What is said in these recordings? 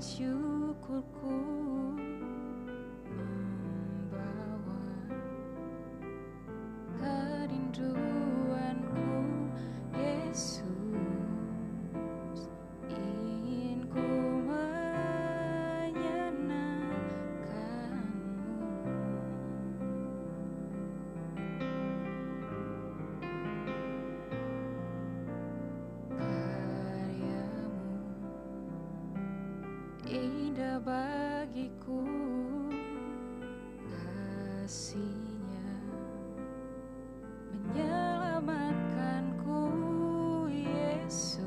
syukurku membawa kerinduanku, Yesus, ingin ku menyenangkanmu. Karyamu indah bagiku, kasih-Nya menyelamatkanku, Yesus,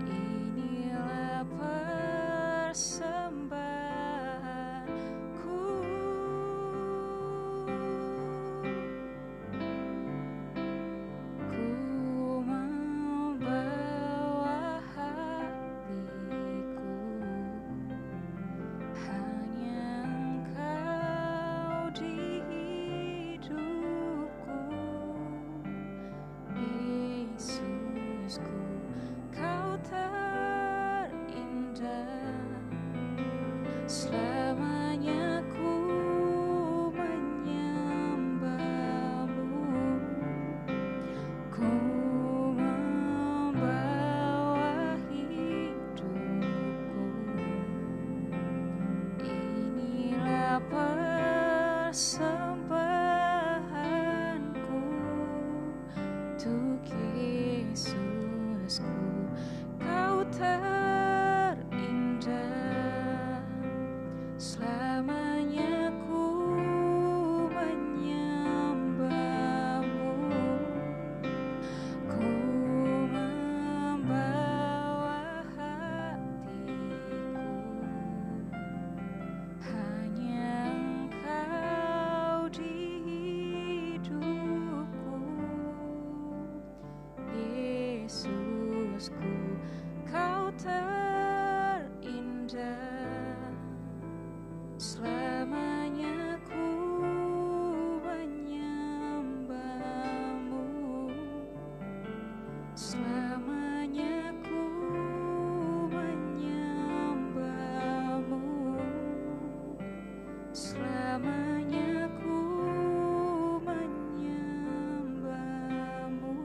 inilah persembahanku. Ku membawa hatiku, hanya Engkau di hidupku, Yesusku, Kau terindah. Selamanya ku menyembahmu, ku membawa hidupku, inilah persembahanku untuk Yesusku, Kau terindah. Selamanya ku menyembahmu, ku membawa hatiku, hanya Engkau di hidupku, Yesusku, Kau terindah. Selamanya ku menyembahmu, selamanya ku menyembahmu, selamanya ku menyembahmu,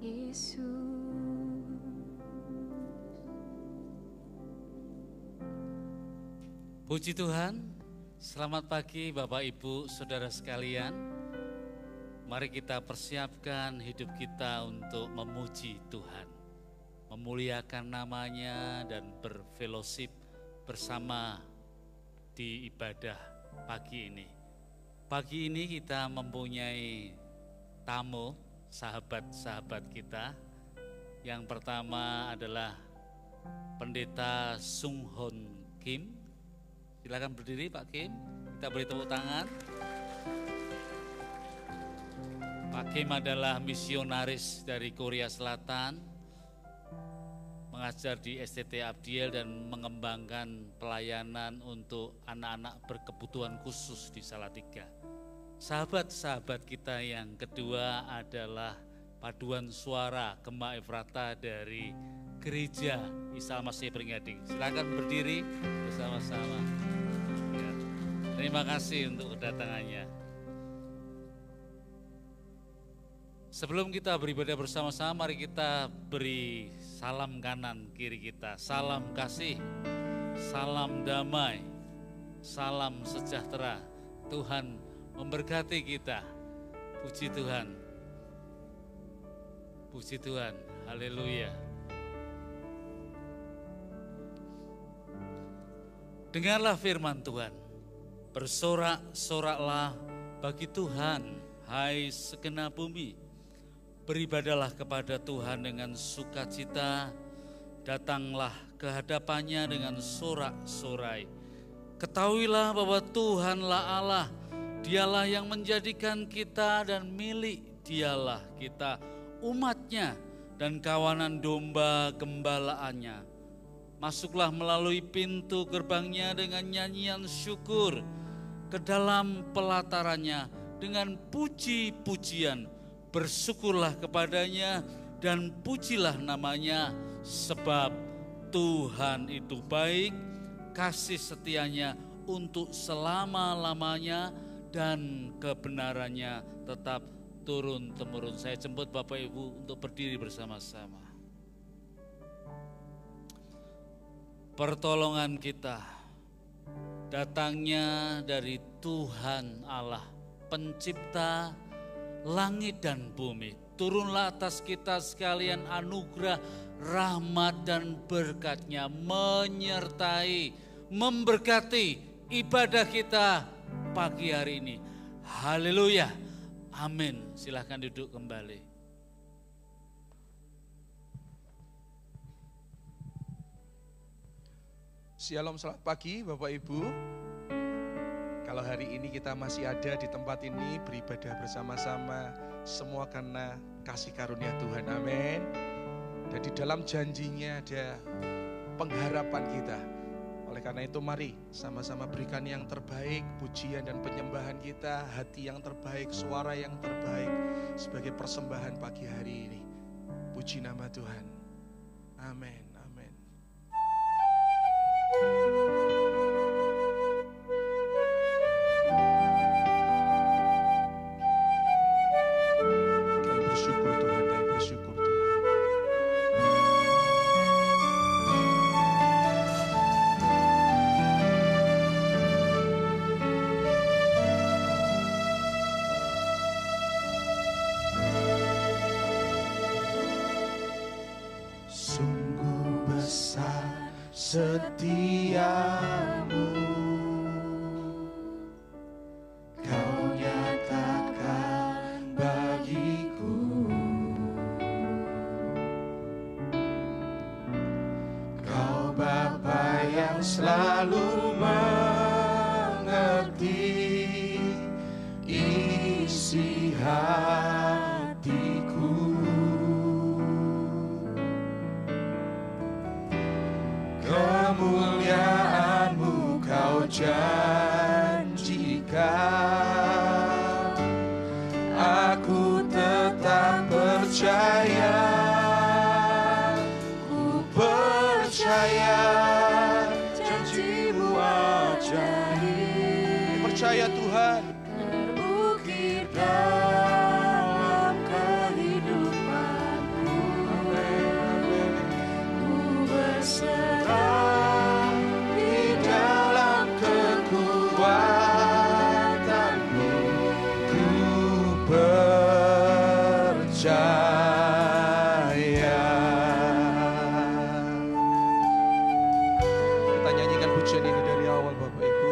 Yesus. Puji Tuhan, selamat pagi Bapak Ibu Saudara sekalian. Mari kita persiapkan hidup kita untuk memuji Tuhan, memuliakan namanya dan berfellowship bersama di ibadah pagi ini. Pagi ini kita mempunyai tamu, sahabat-sahabat kita. Yang pertama adalah Pendeta Sung Hon Kim. Silakan berdiri Pak Kim, kita beri tepuk tangan. Pak Kim adalah misionaris dari Korea Selatan, mengajar di STT Abdiel dan mengembangkan pelayanan untuk anak-anak berkebutuhan khusus di Salatiga. Sahabat-sahabat kita yang kedua adalah paduan suara Gema Efrata dari Gereja Isa Masih Pringgading. Silakan berdiri bersama-sama. Ya. Terima kasih untuk kedatangannya. Sebelum kita beribadah bersama-sama, mari kita beri salam kanan kiri kita. Salam kasih, salam damai, salam sejahtera. Tuhan memberkati kita. Puji Tuhan. Puji Tuhan. Haleluya. Dengarlah firman Tuhan. Bersorak-soraklah bagi Tuhan, hai segenap bumi. Beribadalah kepada Tuhan dengan sukacita, datanglah ke hadapannya dengan sorak-sorai. Ketahuilah bahwa Tuhanlah Allah, Dialah yang menjadikan kita dan milik Dialah kita, umatnya dan kawanan domba gembalaannya. Masuklah melalui pintu gerbangnya dengan nyanyian syukur, ke dalam pelatarannya dengan puji-pujian. Bersyukurlah kepadanya dan pujilah namanya, sebab Tuhan itu baik, kasih setianya untuk selama-lamanya dan kebenarannya tetap turun-temurun. Saya jemput Bapak Ibu untuk berdiri bersama-sama. Pertolongan kita datangnya dari Tuhan Allah, pencipta langit dan bumi. Turunlah atas kita sekalian anugerah, rahmat dan berkat-Nya, menyertai, memberkati ibadah kita pagi hari ini. Haleluya. Amin. Silahkan duduk kembali. Shalom, selamat pagi Bapak Ibu. Kalau hari ini kita masih ada di tempat ini beribadah bersama-sama, semua karena kasih karunia Tuhan, amin. Dan di dalam janjinya ada pengharapan kita. Oleh karena itu mari sama-sama berikan yang terbaik, pujian dan penyembahan kita, hati yang terbaik, suara yang terbaik sebagai persembahan pagi hari ini. Puji nama Tuhan, amin. Setiamu Kau nyatakan bagiku, Kau Bapa yang selalu mengerti isi hatiku. Kemuliaan-Mu Kau janjikan, aku tetap percaya, ku percaya janji-Mu ajaib. Percaya Tuhan, Terbukti dalam kehidupanku. amin. Ku berserah di dalam kekuatan-Mu, ku percaya. Kita nyanyikan pujian ini dari awal Bapak Ibu.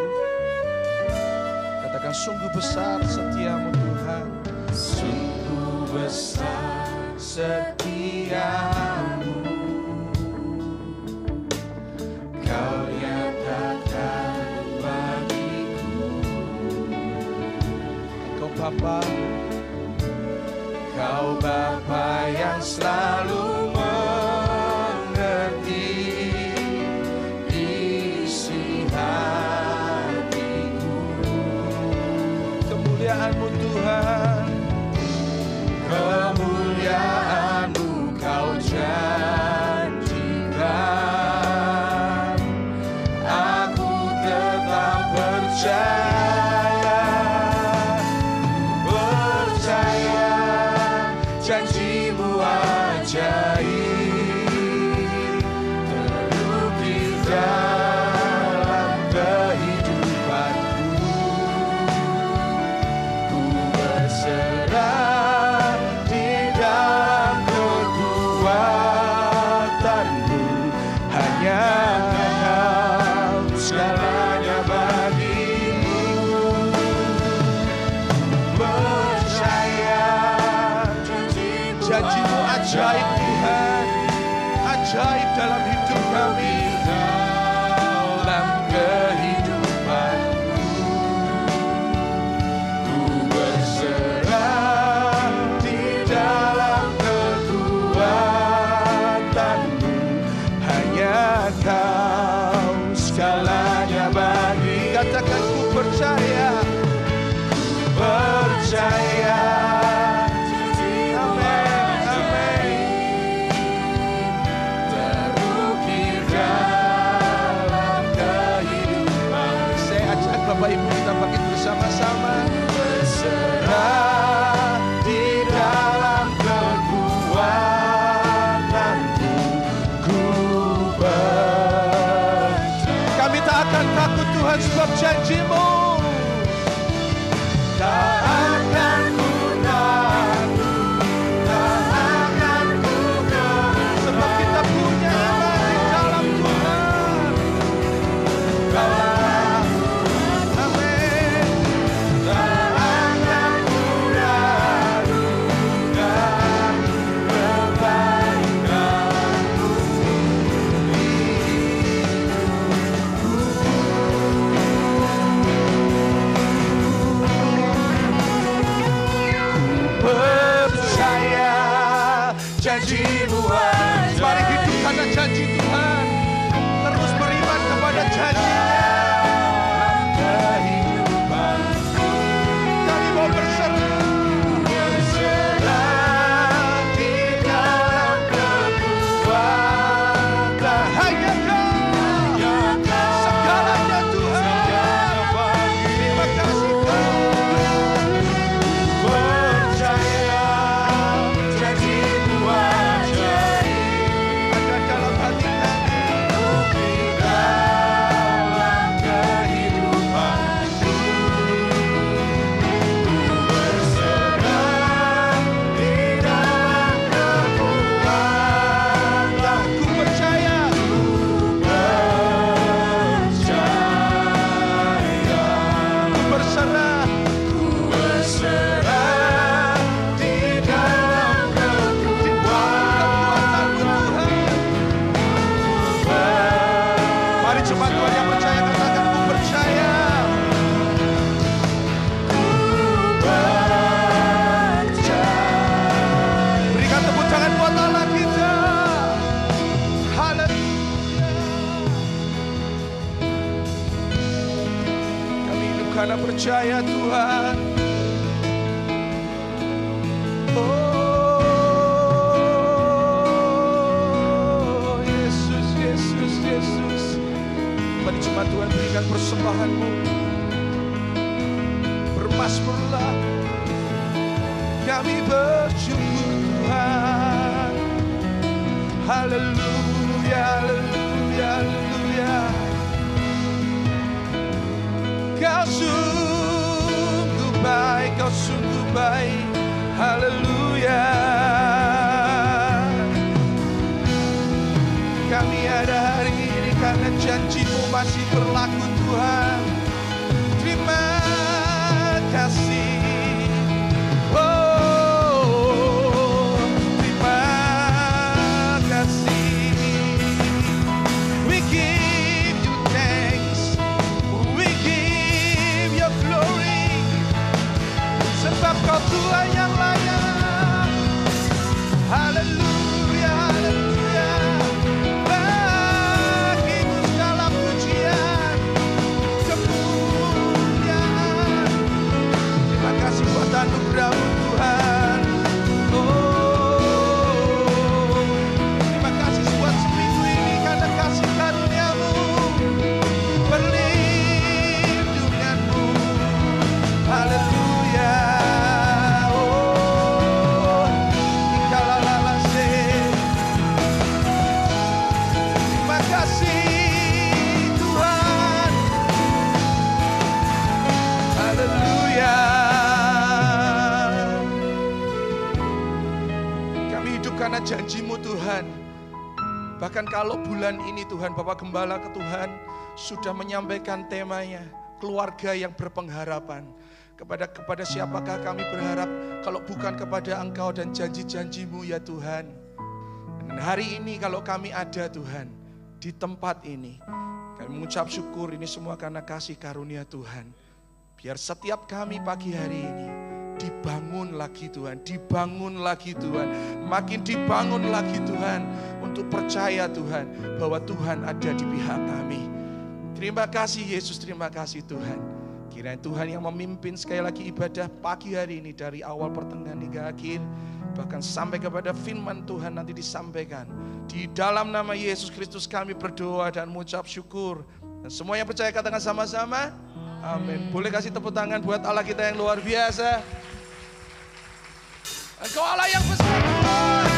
sungguh besar setiamu Tuhan. Sungguh besar setiamu, Kau nyatakan bagiku. Engkau Bapa, Kau Bapa yang selalu mengerti isi hatiku. kemuliaan-Mu Tuhan, Kemuliaan-Mu Kau janjikan, aku tetap percaya, percaya janji-Mu ajaib, terukir dalam kehidupanku. Ku berserah di dalam kekuatan-Mu, hanya Kau segalanya bagiku. Percaya janji-Mu ajaib Tuhan, ajaib dalam hidup kami. dalam kehidupanku. Ku berserah di dalam kekuatan-Mu, hanya Kau segalanya bagi. Katakan ku percaya, Percaya. amin, amin. Terukir dalam kehidupan. Saya ajak Bapak Ibu kita bangkit bersama-sama. Berserah di dalam kekuatan-Mu, ku percaya. Kami tak akan takut Tuhan sebab janji-Mu. Tak akan ku takut, tak akan ku gelisah. Sebab kita punya iman di dalam Tuhan. Kaulah Amin. tak akan ku ragukan kebaikan-Mu. Percaya janji-Mu ajaib. Mari hidup karena janji Tuhan. Terus beriman kepada janji-Nya. Kehidupanku Kami mau berserah. berserah di dalam kekuatan. Hanya Kau segalanya Tuhan. Terima kasih Tuhan. Percaya janji-Mu ajaib, Ada dalam hati kami. ukir dalam kehidupanku. Ku berserah di dalam kekuatan. Ku percaya. Ku berserah. Berserah di dalam Kekuatan-Mu Tuhan. Mari cepat Tuhan yang percaya katakan ku percaya. Berikan tepuk tangan buat Allah kita. Haleluya. Kami hidup karena percaya Tuhan. Oh Yesus, Yesus, Yesus. Mari cuma Tuhan berikan persembahan-Mu. Bermasmurlah. Kami bersyukur Tuhan. Haleluya, haleluya, haleluya. Kau sungguh baik, Kau sungguh baik. Haleluya. Kami ada hari ini karena janji-Mu masih berlaku Tuhan. Terima Engkau Tuhan yang layak. Haleluya, haleluya. Bagimu segala pujian, kemuliaan. Terima kasih buat anugerah-Mu Tuhan. Terima kasih buat seminggu ini karena kasih karunia-Mu, perlindungan-Mu. Haleluya. Terima kasih Tuhan. Haleluya. Kami hidup karena janji-Mu Tuhan. Bahkan kalau bulan ini Tuhan, Bapak Gembala ke Tuhan sudah menyampaikan temanya, keluarga yang berpengharapan. Kepada siapakah kami berharap kalau bukan kepada Engkau dan janji-janji-Mu ya Tuhan. Dan hari ini kalau kami ada Tuhan di tempat ini, kami mengucap syukur ini semua karena kasih karunia Tuhan. Biar setiap kami pagi hari ini dibangun lagi Tuhan, dibangun lagi Tuhan, makin dibangun lagi Tuhan untuk percaya Tuhan bahwa Tuhan ada di pihak kami. Terima kasih Yesus, terima kasih Tuhan. Kiranya Tuhan yang memimpin sekali lagi ibadah pagi hari ini dari awal pertengahan hingga akhir, bahkan sampai kepada firman Tuhan nanti disampaikan. Di dalam nama Yesus Kristus kami berdoa dan mengucap syukur. Dan semua yang percaya katakan sama-sama, amin. Boleh kasih tepuk tangan buat Allah kita yang luar biasa. Engkau Allah yang besar Tuhan.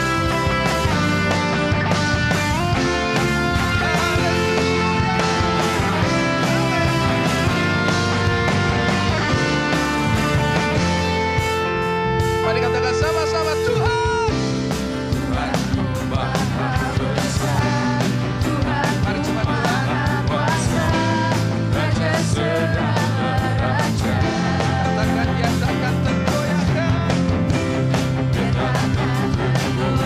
Mari katakan sama-sama Tuhan. Tuhan Maha Besar, Tuhan mari coba Tuhan Maha Kuasa, Raja segala raja. Katakan dia takkan tergoyahkan, dia takkan tergoyahkan.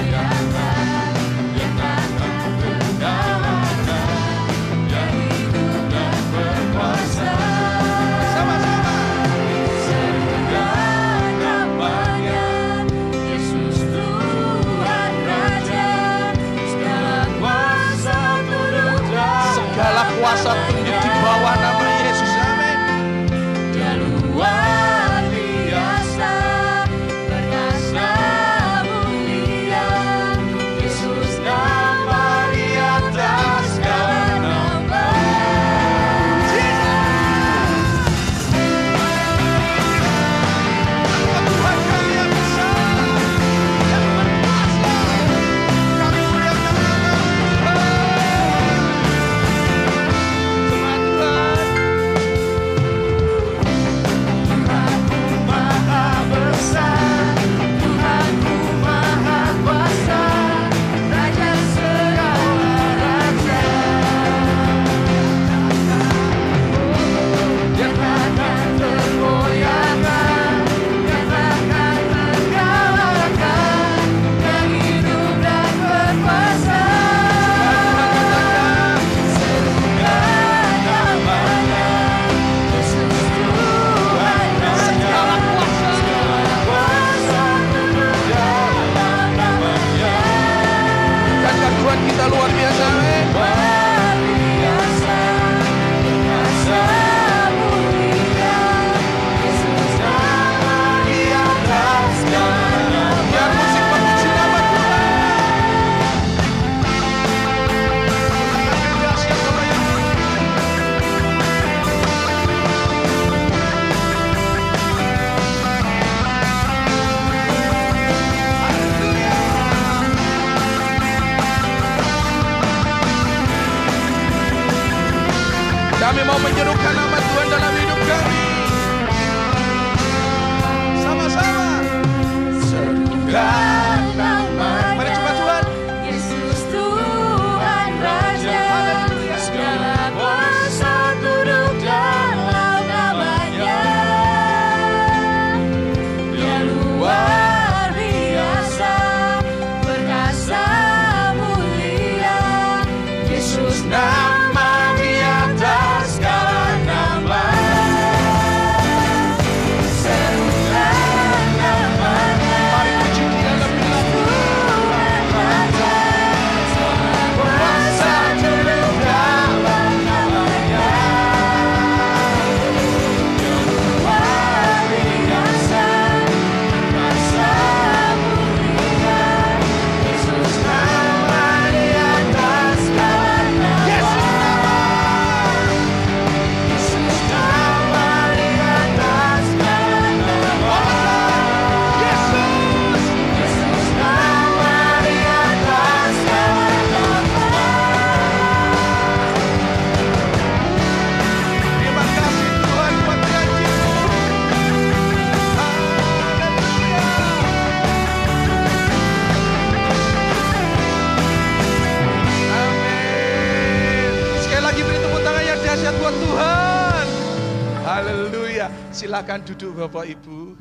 Silakan duduk Bapak Ibu.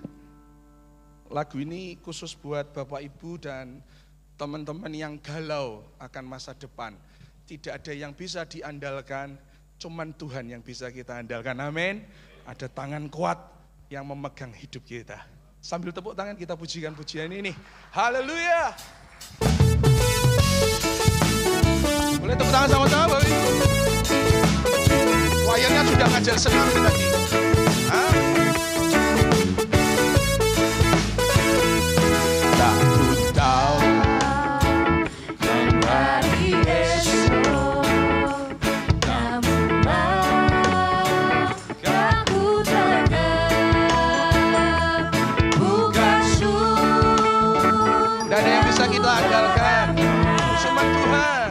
Lagu ini khusus buat Bapak Ibu dan teman-teman yang galau akan masa depan. Tidak ada yang bisa diandalkan, cuman Tuhan yang bisa kita andalkan. Amin. Ada tangan kuat yang memegang hidup kita. Sambil tepuk tangan kita pujikan pujian ini. Haleluya. Boleh tepuk tangan sama-sama Bapak Ibu. Wayarnya sudah ngajar senang tadi. Aku tahu yang hari esok, namun langkah ku tegak, bukan Tidak ada yang bisa kita andalkan, cuma Tuhan.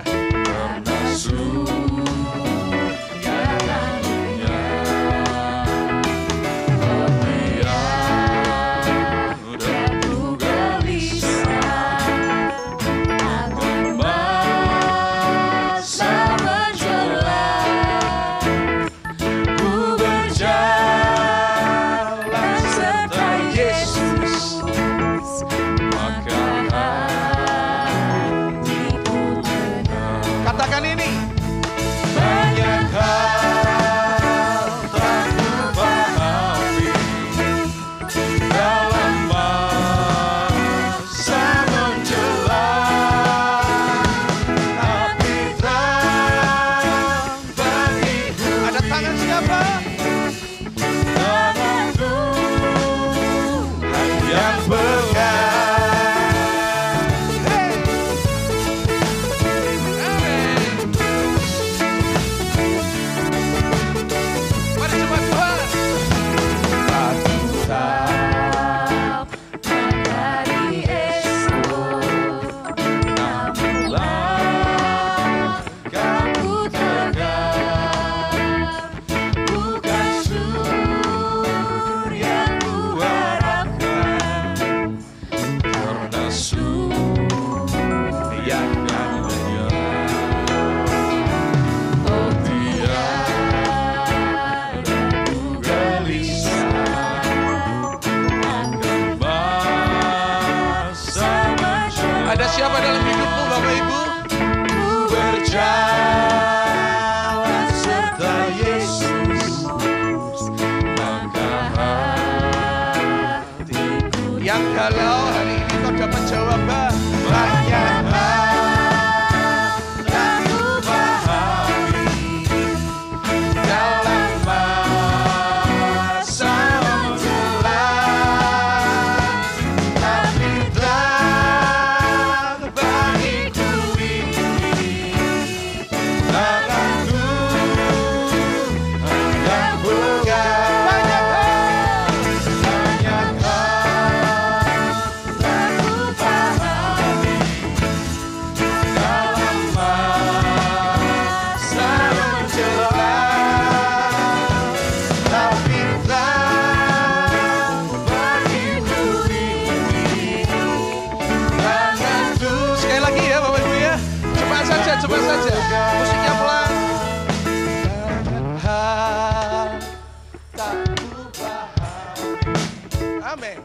Siapa dalam hidupmu Bapak Ibu? berjalan serta Yesus, maka hatiku yang galau hari ini kau dapat jawaban. banyak hal yang ku pahami dalam masa menjelang, tapi terang bagiku ini tanganku yang bukan banyak hal yang ku pahami dalam masa menjelang, tapi terang bagiku ini tanganku. Sekali lagi ya Bapak Ibu ya. Cepat saja, cepat saja. Musiknya pelan. Hal tak ku pahami. Amin.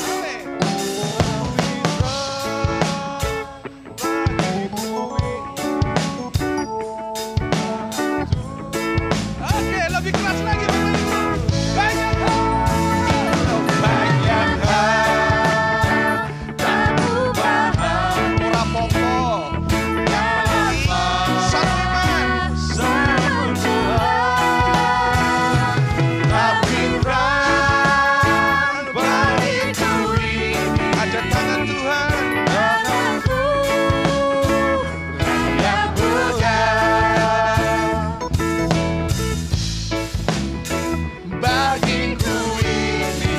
Amin. Oke, lebih keras lagi Bapak Ibu. Banyak hal. Banyak hal tak ku pahami Ora popo. dalam Satu iman. masa menjelang, tapi terang bagiku ini Ada tangan Tuhan. tanganku yang pegang bagiku ini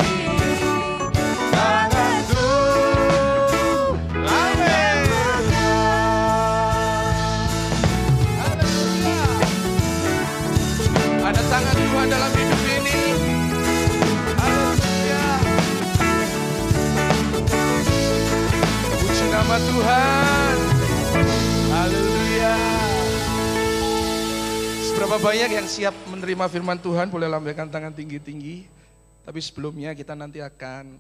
tanganku. Amin. Ada tangan Tuhan dalam hidup ini. Haleluya. Puji nama Tuhan. Haleluya. Berapa banyak yang siap menerima firman Tuhan, boleh lambaikan tangan tinggi-tinggi. Tapi sebelumnya kita nanti akan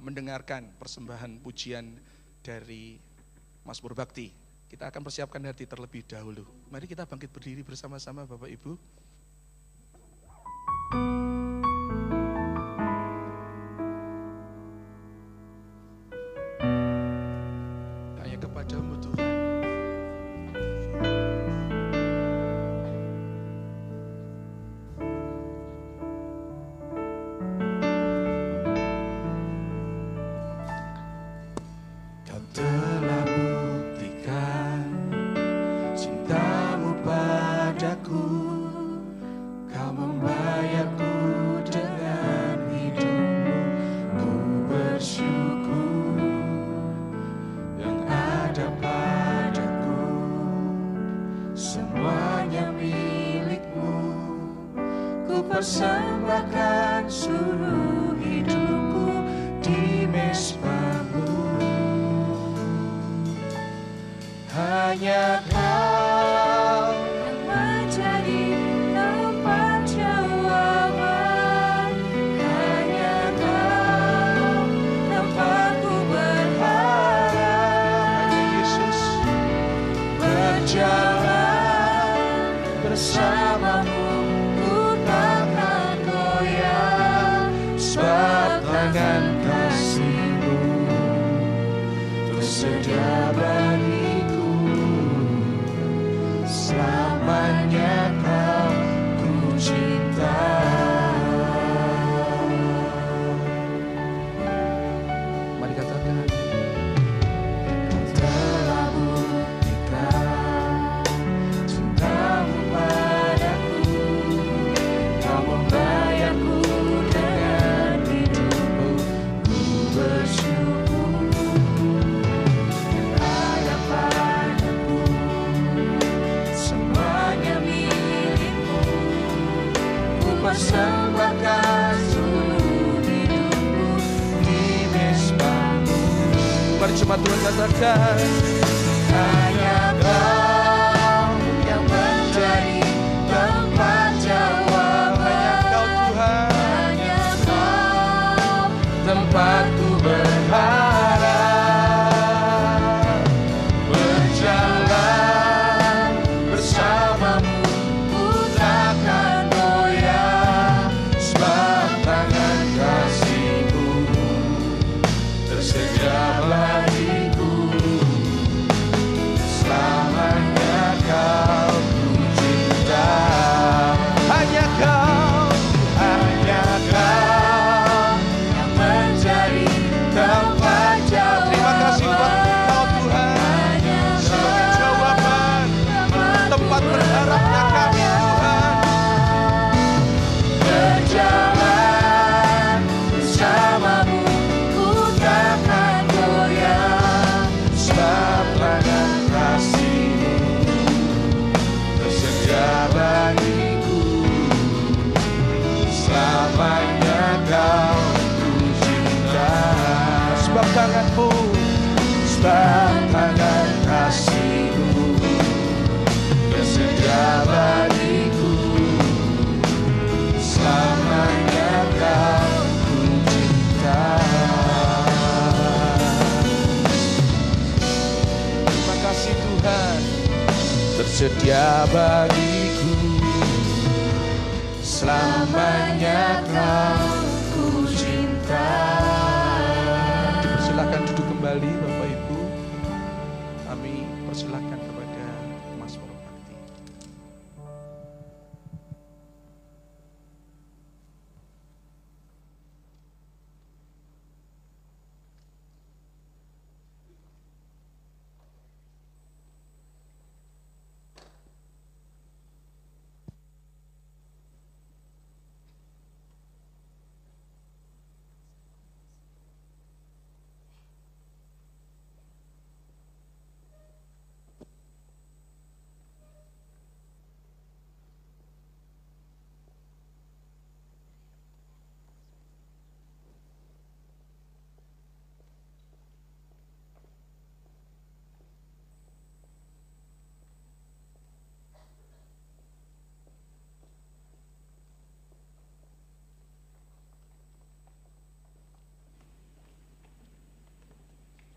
mendengarkan persembahan pujian dari Mazmur Bakti. Kita akan persiapkan hati terlebih dahulu. Mari kita bangkit berdiri bersama-sama Bapak Ibu. Hanya kepadamu Tuhan. Kau telah buktikan cintamu padaku. Kau membayarku dengan hidupmu. Ku bersyukur yang ada padaku. Semuanya milikmu. Ku persembahkan seluruh hidupku di mezbamu. Hanya Kau yang menjadi tempat jawaban. Hanya Kau tempatku berharap. Hanya Yesus berjalan bersamamu. Ku takkan goyah, sebab tangan kasih-Mu tersedia bagiku. Selamanya Kau ku cinta. Mari katakan. Telah buktikan cintamu padaku. Kau membayarku dengan hidupmu. Ku bersyukur yang ada padaku. Semuanya milikmu. Ku persembahkan seluruh hidupku di mezbamu. Mari jemaat Tuhan katakan. Hanya Kau yang menjadi tempat jawaban. Kau Tuhan. Hanya Kau tempatku berharap. Berjalan bersamamu. Ku takkan goyah, sebab tangan kasih-Mu tersedia bagiku. Selamanya Kau ku cinta. Hanya Kau. Hanya Kau yang menjadi tempat jawaban. Terima kasih buat Kau Tuhan. Hanya Sebagai jawaban. Tempat berharapnya kami Tuhan. berjalan bersamamu. Ku takkan goyah, sebab tangan kasih-Mu tersedia bagiku. Selamanya Kau ku cinta. Sebab tangan-Mu. Sebab tangan kasih-Mu tersedia bagiku. Selamanya Kau ku cinta. Terima kasih Tuhan. Tersedia bagiku. Selamanya Kau ku cinta. Dipersilakan duduk kembali Bapak Ibu. Kami persilakan kepada Mazmur Bakti.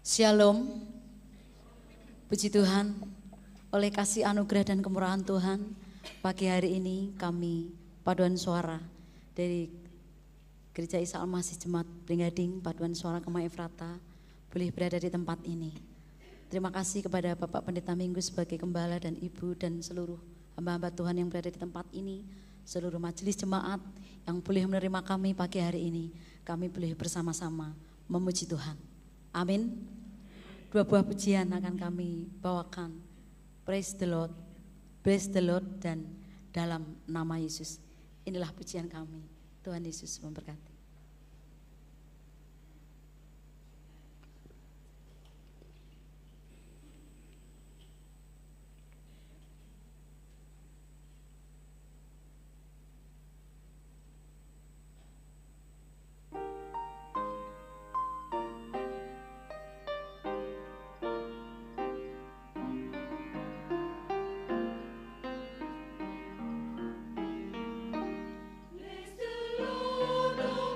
Shalom. Puji Tuhan, oleh kasih anugerah dan kemurahan Tuhan, pagi hari ini kami paduan suara dari Gereja Isa Al-Masih Jemaat Bringgading Paduan Suara Kemah Efrata boleh berada di tempat ini. Terima kasih kepada Bapak Pendeta Minggu sebagai gembala dan Ibu dan seluruh hamba-hamba Tuhan yang berada di tempat ini, seluruh majelis jemaat yang boleh menerima kami pagi hari ini. Kami boleh bersama-sama memuji Tuhan. Amin. Dua buah pujian akan kami bawakan. Praise the Lord, bless the Lord, dan dalam nama Yesus. Inilah pujian kami. Tuhan Yesus memberkati. Bless the Lord, oh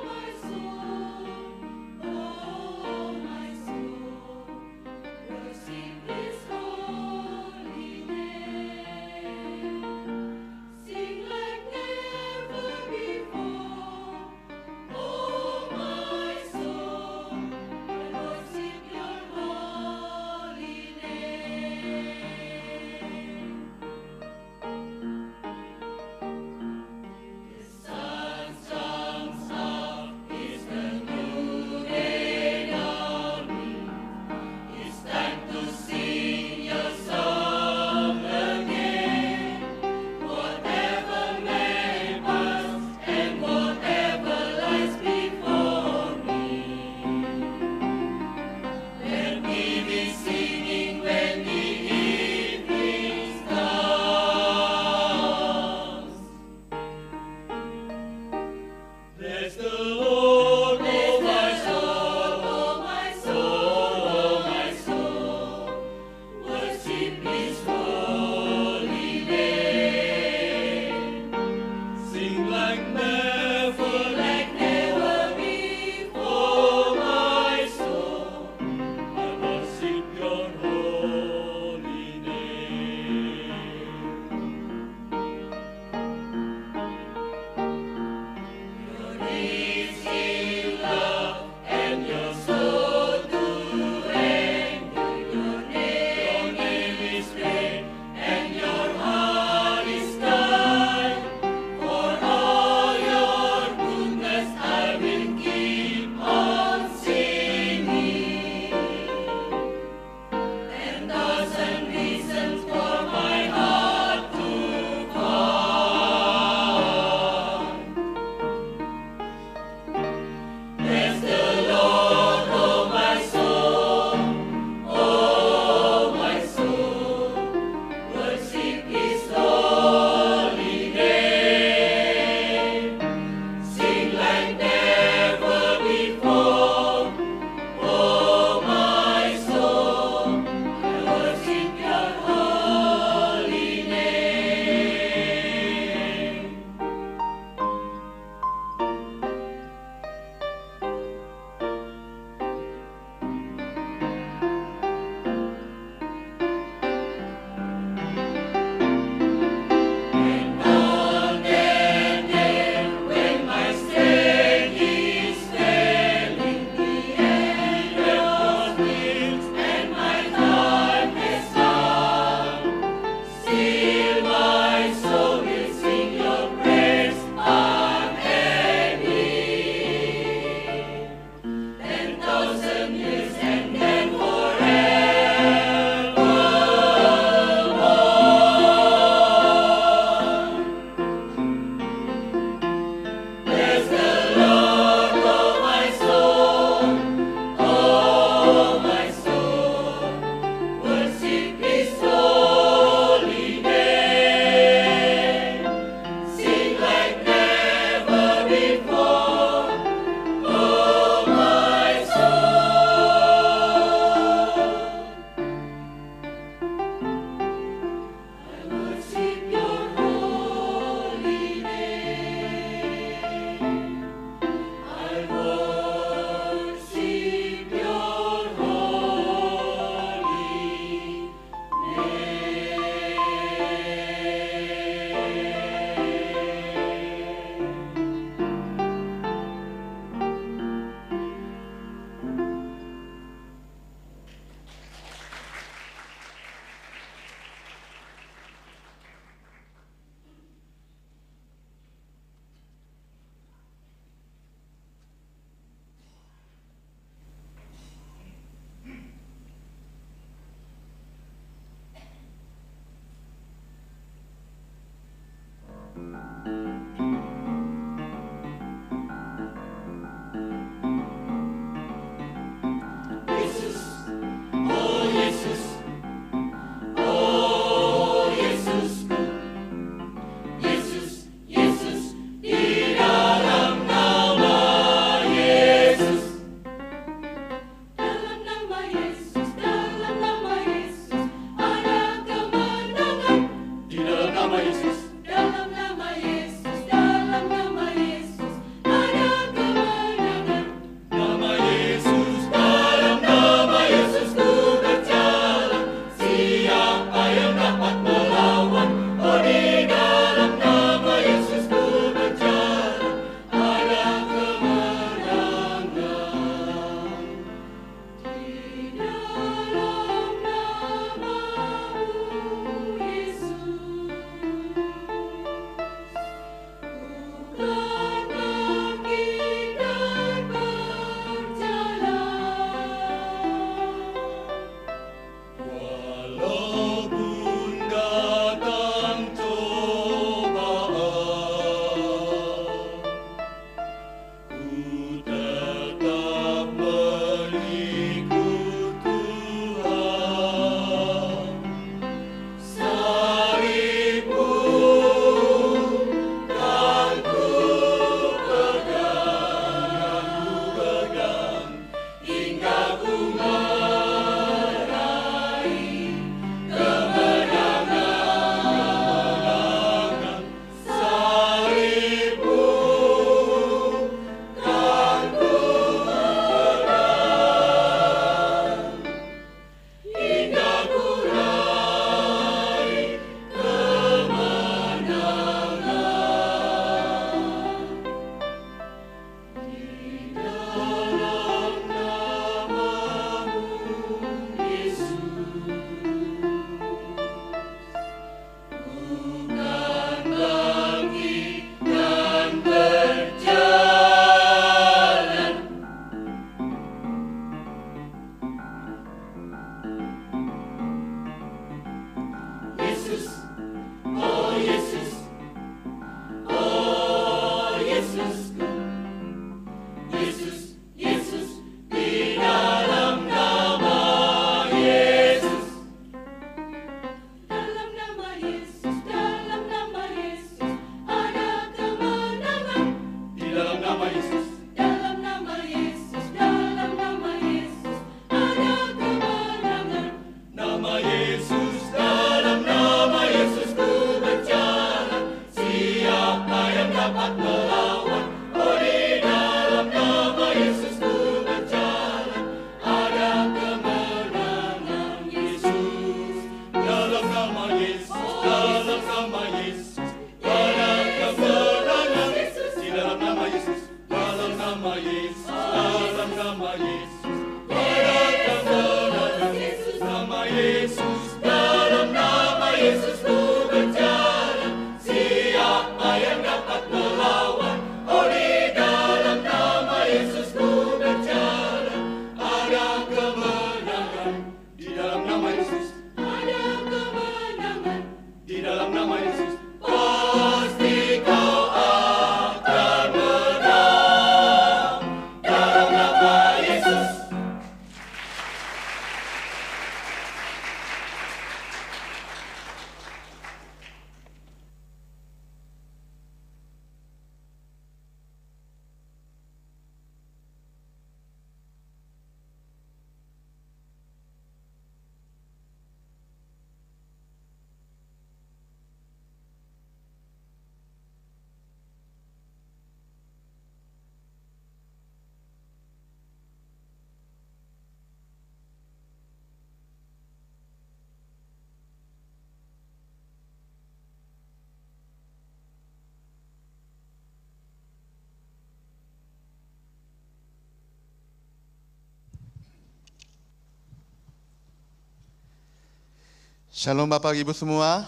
Shalom Bapak Ibu semua.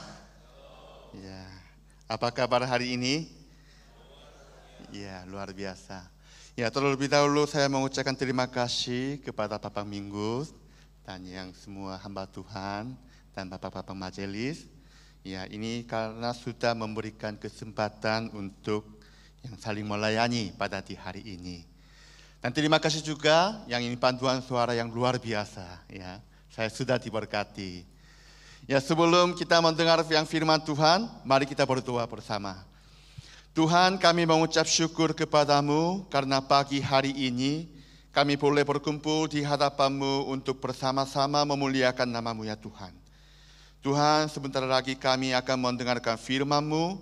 Ya, apa kabar hari ini? Ya, luar biasa. Ya, terlebih dahulu saya mengucapkan terima kasih kepada Bapak Minggus dan yang semua hamba Tuhan dan Bapak-Bapak majelis. Ya, ini karena sudah memberikan kesempatan untuk yang saling melayani pada di hari ini. Dan terima kasih juga yang ini panduan suara yang luar biasa. Ya, saya sudah diberkati. Ya, sebelum kita mendengar yang firman Tuhan, mari kita berdoa bersama. Tuhan, kami mengucap syukur kepadamu karena pagi hari ini kami boleh berkumpul di hadapan-Mu untuk bersama-sama memuliakan nama-Mu ya Tuhan. Tuhan, sebentar lagi kami akan mendengarkan firman-Mu.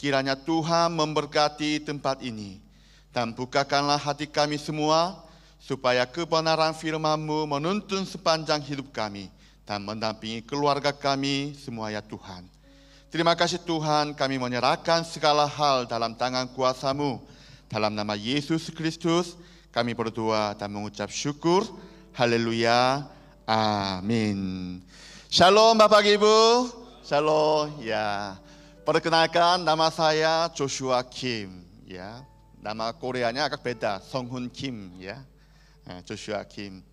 Kiranya Tuhan memberkati tempat ini dan bukakanlah hati kami semua supaya kebenaran firman-Mu menuntun sepanjang hidup kami dan mendampingi keluarga kami semua ya Tuhan. Terima kasih Tuhan, kami menyerahkan segala hal dalam tangan kuasa-Mu. Dalam nama Yesus Kristus, kami berdoa dan mengucap syukur. Haleluya. Amin. Shalom Bapak Ibu. Shalom. Ya. Perkenalkan, nama saya Joshua Kim. Ya. Nama Koreanya agak beda, Songhun Kim. Ya. Joshua Kim.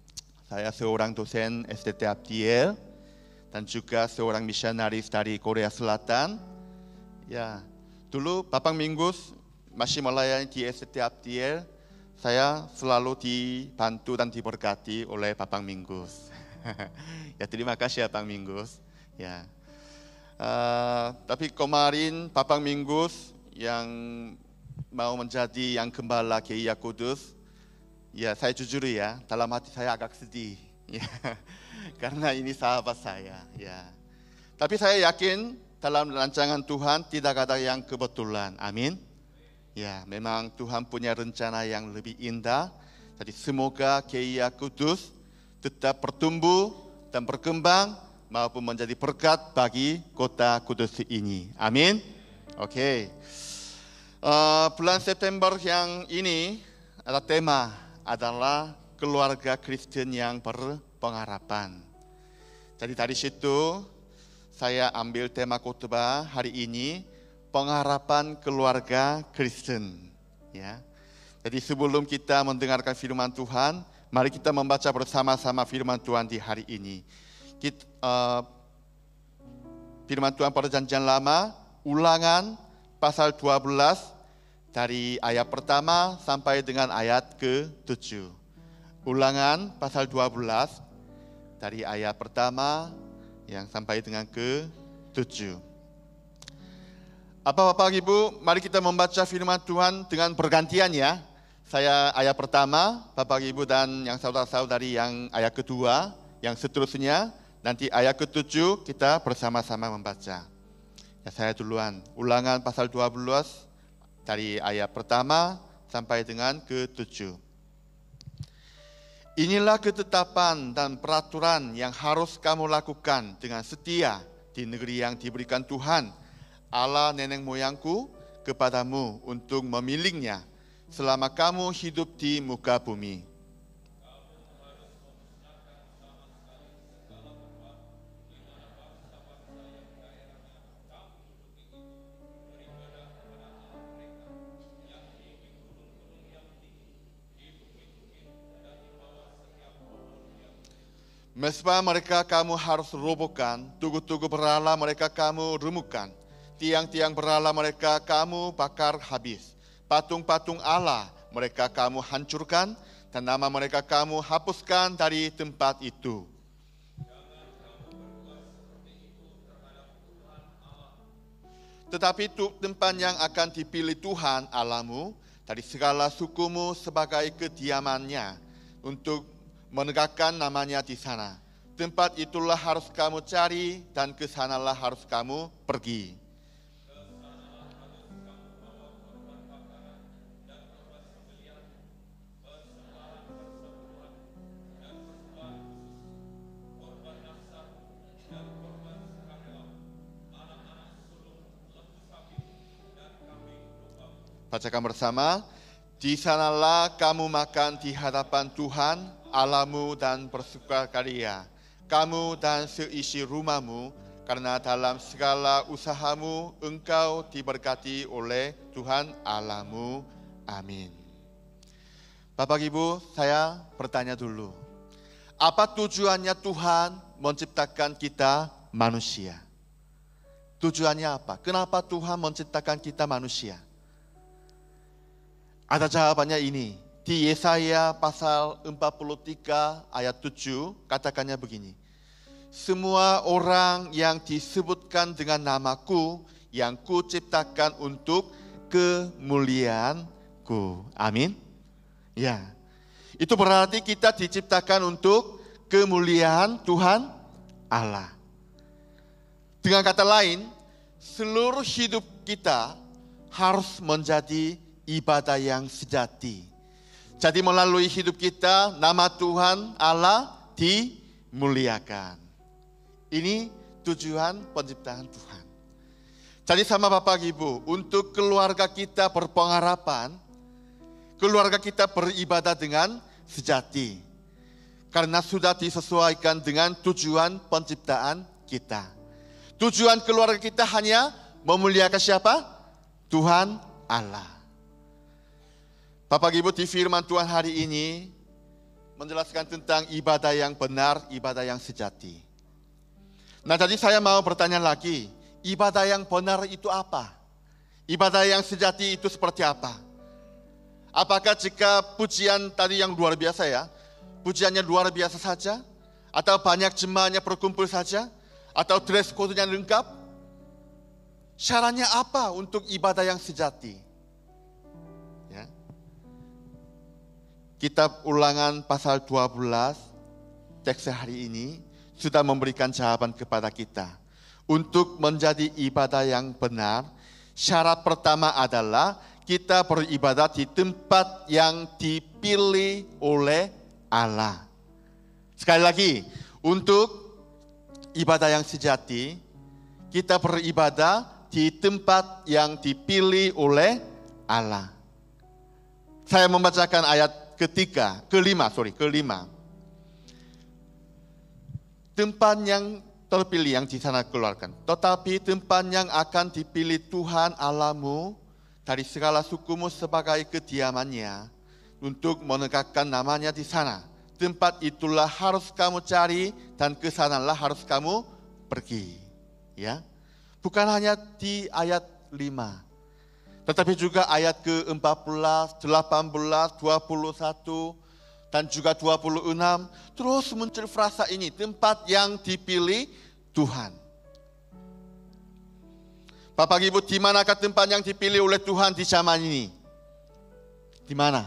Saya seorang dosen SDT Abdiel dan juga seorang misionaris dari Korea Selatan. Ya, dulu Bapak Minggus masih melayani di SDT Abdiel. Saya selalu dibantu dan diberkati oleh Bapak Minggus. Ya, terima kasih ya Bapak Minggus. Ya, tapi kemarin Bapak Minggus yang mau menjadi yang gembala GIA Kudus. Ya, saya jujur ya, dalam hati saya agak sedih, ya, karena ini sahabat saya. Ya, tapi saya yakin dalam rancangan Tuhan tidak ada yang kebetulan, amin. Ya, memang Tuhan punya rencana yang lebih indah. Jadi semoga GIA Kudus tetap bertumbuh dan berkembang maupun menjadi berkat bagi kota Kudus ini, amin. Oke, bulan September yang ini ada tema adalah keluarga Kristen yang berpengharapan. Jadi dari situ saya ambil tema khotbah hari ini, pengharapan keluarga Kristen. Ya. Jadi sebelum kita mendengarkan firman Tuhan, mari kita membaca bersama-sama firman Tuhan di hari ini. Firman Tuhan Perjanjian Lama, Ulangan pasal 12 dari ayat pertama sampai dengan ayat ke-7. Ulangan pasal 12 dari ayat pertama yang sampai dengan ke-7. Bapak Ibu, mari kita membaca firman Tuhan dengan bergantian ya. Saya ayat pertama, Bapak Ibu dan yang saudara-saudari yang ayat kedua, yang seterusnya, nanti ayat ke-7 kita bersama-sama membaca. Ya, saya duluan. Ulangan pasal 12 dari ayat pertama sampai dengan ke-7. Inilah ketetapan dan peraturan yang harus kamu lakukan dengan setia di negeri yang diberikan Tuhan, Allah nenek moyangku, kepadamu untuk memilihnya selama kamu hidup di muka bumi. Mesbah mereka kamu harus robohkan, tugu-tugu berhala mereka kamu remukkan, tiang-tiang berhala mereka kamu bakar habis, patung-patung Allah mereka kamu hancurkan, dan nama mereka kamu hapuskan dari tempat itu. Tetapi tempat yang akan dipilih Tuhan Allahmu dari segala sukumu sebagai kediamannya untuk menegakkan namanya di sana. Tempat itulah harus kamu cari dan ke sanalah harus kamu pergi. Bacakan bersama. Di sanalah kamu makan di hadapan Tuhan Allahmu dan bersukaria, kamu dan seisi rumahmu, karena dalam segala usahamu engkau diberkati oleh Tuhan Allahmu. Amin. Bapak Ibu, saya bertanya dulu. Apa tujuannya Tuhan menciptakan kita manusia? Tujuannya apa? Kenapa Tuhan menciptakan kita manusia? Ada jawabannya ini. Di Yesaya pasal 43 ayat 7 katakannya begini. Semua orang yang disebutkan dengan namaku yang kuciptakan untuk kemuliaanku. Amin. Ya. Itu berarti kita diciptakan untuk kemuliaan Tuhan Allah. Dengan kata lain, seluruh hidup kita harus menjadi ibadah yang sejati. Jadi melalui hidup kita, nama Tuhan Allah dimuliakan. Ini tujuan penciptaan Tuhan. Jadi sama Bapak Ibu, untuk keluarga kita berpengharapan, keluarga kita beribadah dengan sejati. Karena sudah disesuaikan dengan tujuan penciptaan kita. Tujuan keluarga kita hanya memuliakan siapa? Tuhan Allah. Bapak Ibu, di firman Tuhan hari ini menjelaskan tentang ibadah yang benar, ibadah yang sejati. Nah, tadi saya mau bertanya lagi, ibadah yang benar itu apa? Ibadah yang sejati itu seperti apa? Apakah jika pujian tadi yang luar biasa ya, pujiannya luar biasa saja? Atau banyak jemaahnya berkumpul saja? Atau dress code-nya lengkap? Syaratnya apa untuk ibadah yang sejati? Kitab Ulangan pasal 12, teks hari ini sudah memberikan jawaban kepada kita. Untuk menjadi ibadah yang benar, syarat pertama adalah kita beribadah di tempat yang dipilih oleh Allah. Sekali lagi, untuk ibadah yang sejati, kita beribadah di tempat yang dipilih oleh Allah. Saya membacakan ayat kelima. Tempat yang terpilih yang di sana keluarkan. Tetapi tempat yang akan dipilih Tuhan Allahmu dari segala sukumu sebagai kediamannya untuk menegakkan namanya di sana. Tempat itulah harus kamu cari dan ke sanalah harus kamu pergi. Ya. Bukan hanya di ayat 5. Tetapi juga ayat ke-14, 18, 21, dan juga 26. Terus muncul frasa ini, tempat yang dipilih Tuhan. Bapak Ibu, di manakah tempat yang dipilih oleh Tuhan di zaman ini? Di mana?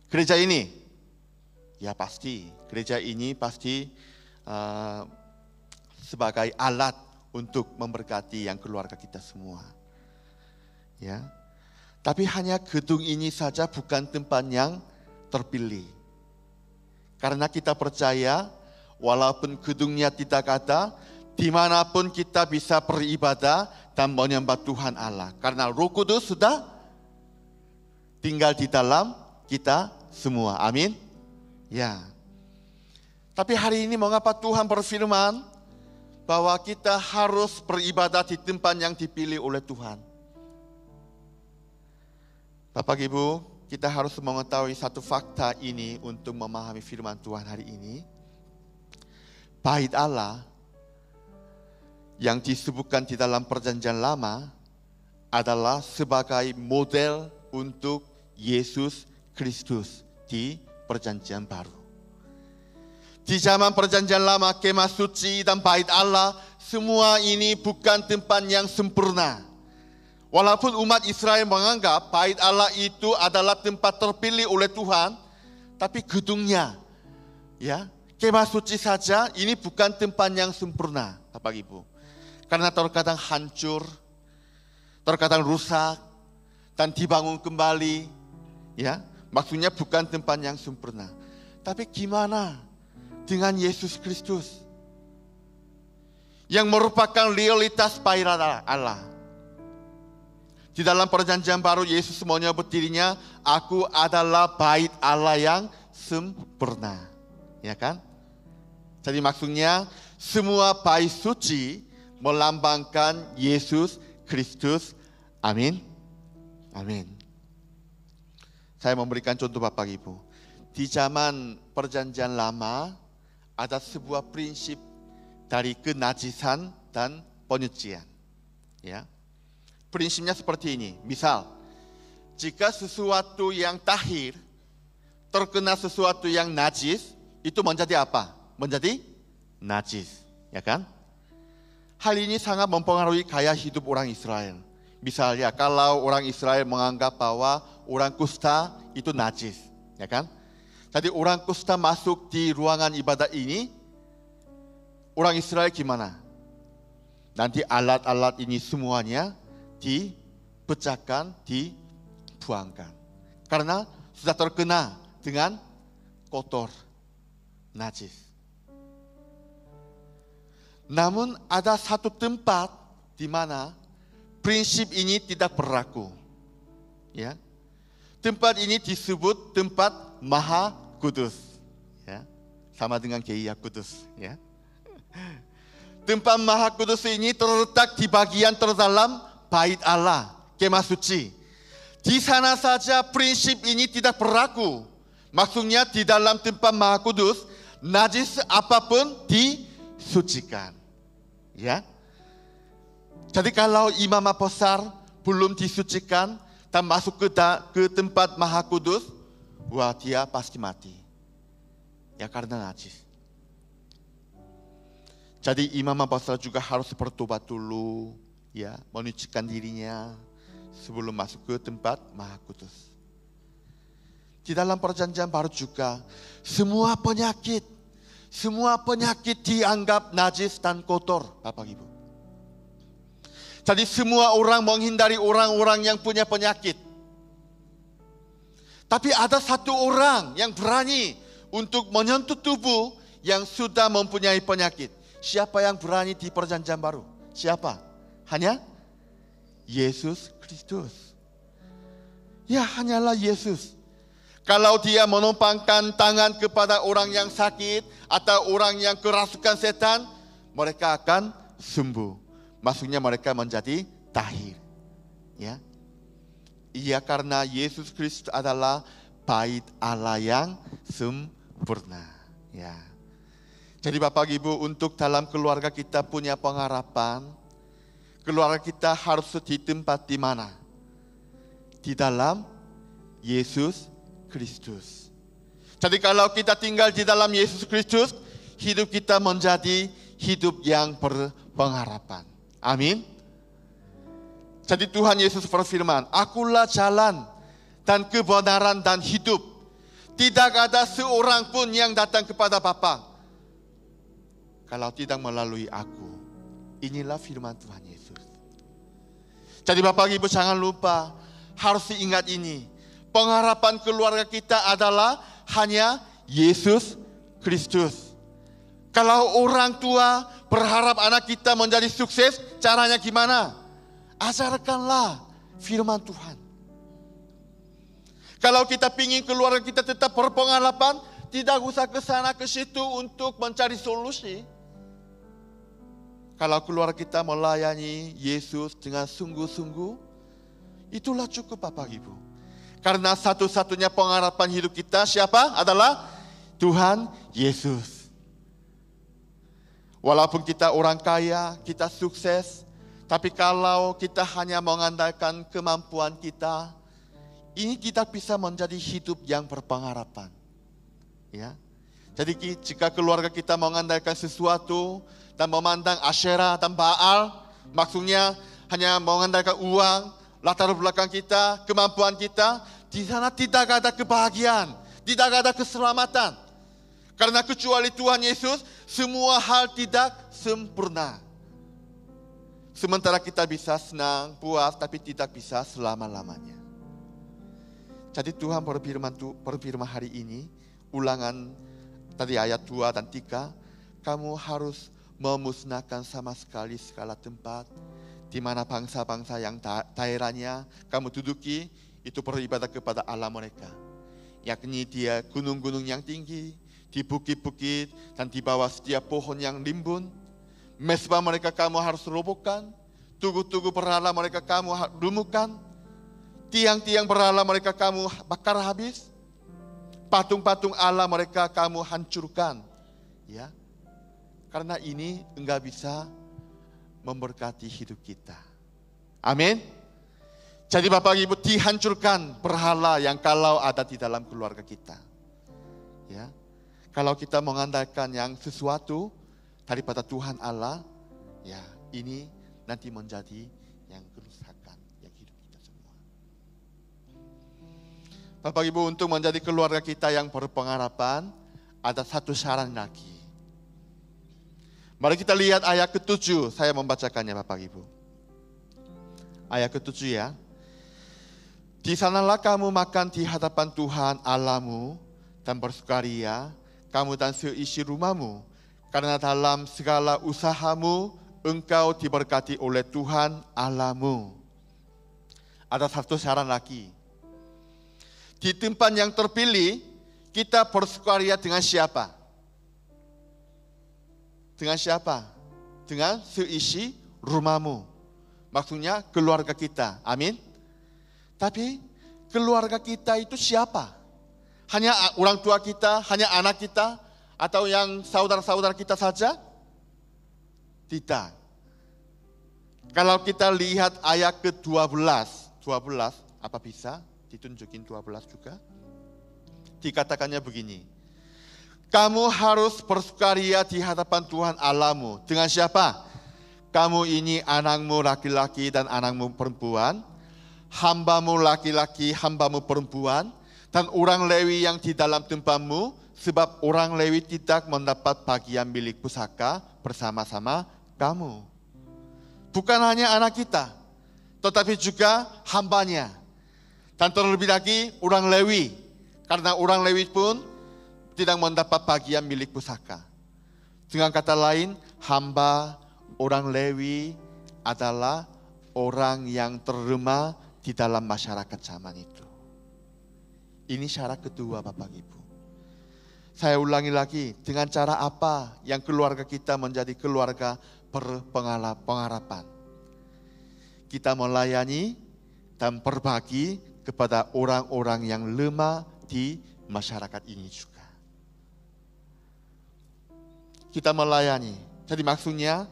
Gereja ini? Ya pasti, gereja ini pasti sebagai alat untuk memberkati yang keluarga kita semua. Ya. Tapi hanya gedung ini saja bukan tempat yang terpilih. Karena kita percaya walaupun gedungnya tidak ada, dimanapun kita bisa beribadah dan menyembah Tuhan Allah. Karena Roh Kudus sudah tinggal di dalam kita semua. Amin. Ya. Tapi hari ini mengapa Tuhan berfirman bahwa kita harus beribadah di tempat yang dipilih oleh Tuhan? Bapak Ibu, kita harus mengetahui satu fakta ini untuk memahami firman Tuhan hari ini. Bait Allah yang disebutkan di dalam Perjanjian Lama adalah sebagai model untuk Yesus Kristus di Perjanjian Baru. Di zaman Perjanjian Lama, kemah suci dan bait Allah, semua ini bukan tempat yang sempurna. Walaupun umat Israel menganggap bait Allah itu adalah tempat terpilih oleh Tuhan, tapi gedungnya, ya, kemah suci saja, ini bukan tempat yang sempurna, Bapak Ibu. Karena terkadang hancur, terkadang rusak, dan dibangun kembali, ya, maksudnya bukan tempat yang sempurna. Tapi gimana dengan Yesus Kristus yang merupakan realitas bait Allah? Di dalam Perjanjian Baru Yesus menyebut dirinya, aku adalah bait Allah yang sempurna. Ya kan? Jadi maksudnya semua bait suci melambangkan Yesus Kristus. Amin. Amin. Saya memberikan contoh Bapak Ibu. Di zaman Perjanjian Lama ada sebuah prinsip dari kenajisan dan penyucian. Ya. Prinsipnya seperti ini. Misal, jika sesuatu yang tahir terkena sesuatu yang najis, itu menjadi apa? Menjadi najis, ya kan? Hal ini sangat mempengaruhi gaya hidup orang Israel. Misalnya, kalau orang Israel menganggap bahwa orang kusta itu najis, ya kan? Jadi orang kusta masuk di ruangan ibadah ini, orang Israel gimana? Nanti alat-alat ini semuanya dipecahkan, dibuangkan. Karena sudah terkena dengan kotor, najis. Namun ada satu tempat di mana prinsip ini tidak berlaku. Ya. Tempat ini disebut tempat Maha Kudus. Ya. Sama dengan Gereja Kudus. Ya. Tempat Maha Kudus ini terletak di bagian terdalam bait Allah, kemah suci. Di sana saja prinsip ini tidak berlaku. Maksudnya di dalam tempat Maha Kudus, najis apapun disucikan. Ya. Jadi kalau imam besar belum disucikan dan masuk ke tempat Maha Kudus, wah dia pasti mati. Ya karena najis. Jadi imam besar juga harus bertobat dulu. Ya, menyucikan dirinya sebelum masuk ke tempat Maha Kudus. Di dalam Perjanjian Baru juga semua penyakit dianggap najis dan kotor, Bapak Ibu. Jadi semua orang menghindari orang-orang yang punya penyakit. Tapi ada satu orang yang berani untuk menyentuh tubuh yang sudah mempunyai penyakit. Siapa yang berani di Perjanjian Baru? Siapa? Hanya Yesus Kristus. Ya hanyalah Yesus. Kalau dia menumpangkan tangan kepada orang yang sakit atau orang yang kerasukan setan, mereka akan sembuh. Maksudnya mereka menjadi tahir. Ya. Iya karena Yesus Kristus adalah bait Allah yang sempurna. Ya. Jadi Bapak Ibu, untuk dalam keluarga kita punya pengharapan. Keluarga kita harus di tempat di mana? Di dalam Yesus Kristus. Jadi kalau kita tinggal di dalam Yesus Kristus, hidup kita menjadi hidup yang berpengharapan. Amin. Jadi Tuhan Yesus berfirman, akulah jalan dan kebenaran dan hidup. Tidak ada seorang pun yang datang kepada Bapa kalau tidak melalui aku. Inilah firman Tuhan Yesus. Jadi Bapak Ibu jangan lupa, harus diingat ini. Pengharapan keluarga kita adalah hanya Yesus Kristus. Kalau orang tua berharap anak kita menjadi sukses, caranya gimana? Ajarkanlah firman Tuhan. Kalau kita ingin keluarga kita tetap berpengalaman, tidak usah ke sana ke situ untuk mencari solusi. Kalau keluarga kita melayani Yesus dengan sungguh-sungguh, itulah cukup Bapak Ibu. Karena satu-satunya pengharapan hidup kita siapa? Adalah Tuhan Yesus. Walaupun kita orang kaya, kita sukses, tapi kalau kita hanya mengandalkan kemampuan kita, ini tidak bisa menjadi hidup yang berpengharapan. Ya. Jadi jika keluarga kita mengandalkan sesuatu dan memandang Asyera dan Baal, maksudnya hanya mengandalkan uang, latar belakang kita, kemampuan kita, di sana tidak ada kebahagiaan, tidak ada keselamatan. Karena kecuali Tuhan Yesus, semua hal tidak sempurna. Sementara kita bisa senang, puas, tapi tidak bisa selama-lamanya. Jadi Tuhan berfirman hari ini, ulangan tadi ayat 2 dan 3, kamu harus memusnahkan sama sekali segala tempat di mana bangsa-bangsa yang daerahnya kamu duduki itu beribadah kepada Allah mereka. Yakni dia gunung-gunung yang tinggi, di bukit-bukit dan di bawah setiap pohon yang rimbun. Mesbah mereka kamu harus robohkan, tugu-tugu berhala mereka kamu lumpuhkan, tiang-tiang berhala mereka kamu bakar habis, patung-patung Allah mereka kamu hancurkan. Ya, karena ini enggak bisa memberkati hidup kita. Amin. Jadi Bapak Ibu, dihancurkan berhala yang kalau ada di dalam keluarga kita. Ya, kalau kita mengandalkan yang sesuatu daripada Tuhan Allah, ya ini nanti menjadi yang kerusakan yang hidup kita semua. Bapak Ibu, untuk menjadi keluarga kita yang berpengharapan, ada satu syarat lagi. Mari kita lihat ayat ke-7, saya membacakannya Bapak Ibu. Ayat ke-7 ya. Di sanalah kamu makan di hadapan Tuhan Allahmu dan bersukaria, kamu dan seisi rumahmu, karena dalam segala usahamu engkau diberkati oleh Tuhan Allahmu. Ada satu syarat lagi. Di tempat yang terpilih, kita bersukaria dengan siapa? Dengan siapa? Dengan seisi rumahmu. Maksudnya keluarga kita. Amin. Tapi keluarga kita itu siapa? Hanya orang tua kita, hanya anak kita, atau yang saudara-saudara kita saja? Tidak. Kalau kita lihat ayat ke-12, apa bisa ditunjukin 12 juga? Dikatakannya begini. Kamu harus bersukaria di hadapan Tuhan Allahmu. Dengan siapa? Kamu ini anakmu laki-laki dan anakmu perempuan, hambamu laki-laki, hambamu perempuan, dan orang Lewi yang di dalam tempatmu, sebab orang Lewi tidak mendapat bagian milik pusaka bersama-sama kamu. Bukan hanya anak kita, tetapi juga hambanya. Dan terlebih lagi orang Lewi, karena orang Lewi pun tidak mendapat bagian milik pusaka. Dengan kata lain, hamba orang Lewi adalah orang yang terlemah di dalam masyarakat zaman itu. Ini syarat kedua Bapak Ibu. Saya ulangi lagi, dengan cara apa yang keluarga kita menjadi keluarga berpengharapan? Kita melayani dan berbagi kepada orang-orang yang lemah di masyarakat ini juga. Kita melayani. Jadi maksudnya,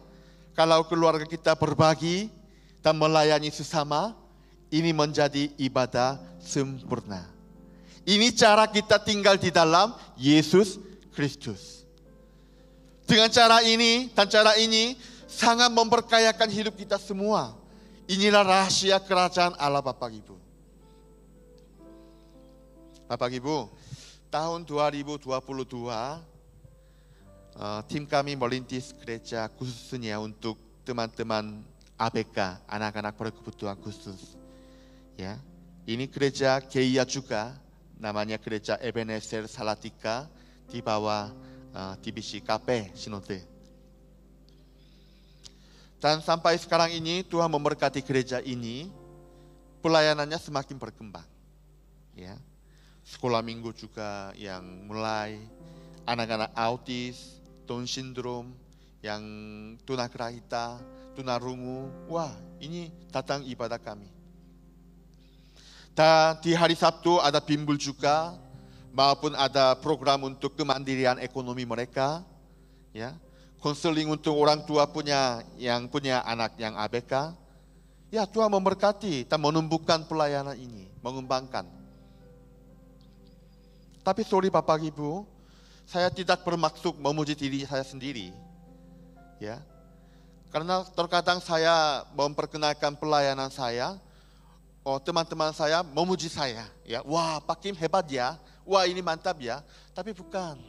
kalau keluarga kita berbagi dan melayani sesama, ini menjadi ibadah sempurna. Ini cara kita tinggal di dalam Yesus Kristus. Dengan cara ini dan cara ini sangat memberkayakan hidup kita semua. Inilah rahasia kerajaan Allah Bapak Ibu. Bapak Ibu, tahun 2022 tim kami merintis gereja khususnya untuk teman-teman ABK, anak-anak berkebutuhan khusus. Ya, ini gereja GEIA juga, namanya gereja Ebenezer Salatiga di bawah divisi KP Sinode. Dan sampai sekarang ini Tuhan memberkati gereja ini, pelayanannya semakin berkembang. Ya, sekolah minggu juga yang mulai, anak-anak autis, Down syndrome, yang tunagrahita, tunarungu, wah ini datang ibadah kami. Dan di hari Sabtu ada bimbel juga, maupun ada program untuk kemandirian ekonomi mereka, ya, konseling untuk orang tua yang punya anak yang ABK. Ya, Tuhan memberkati dan menumbuhkan pelayanan ini, mengembangkan. Tapi sorry Bapak Ibu, saya tidak bermaksud memuji diri saya sendiri. Ya. Karena terkadang saya memperkenalkan pelayanan saya, teman-teman saya memuji saya, ya. Wah, Pak Kim hebat ya. Wah, ini mantap ya. Tapi bukan.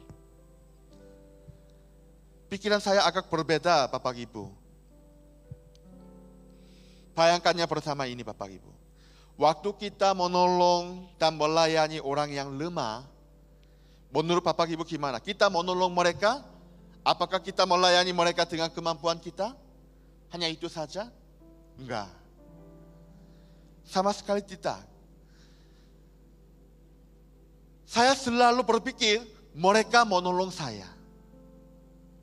Pikiran saya agak berbeda, Bapak Ibu. Bayangkannya bersama ini, Bapak Ibu. Waktu kita menolong dan melayani orang yang lemah, menurut Bapak Ibu gimana? Kita menolong mereka? Apakah kita melayani mereka dengan kemampuan kita? Hanya itu saja? Enggak. Sama sekali tidak. Saya selalu berpikir mereka menolong saya.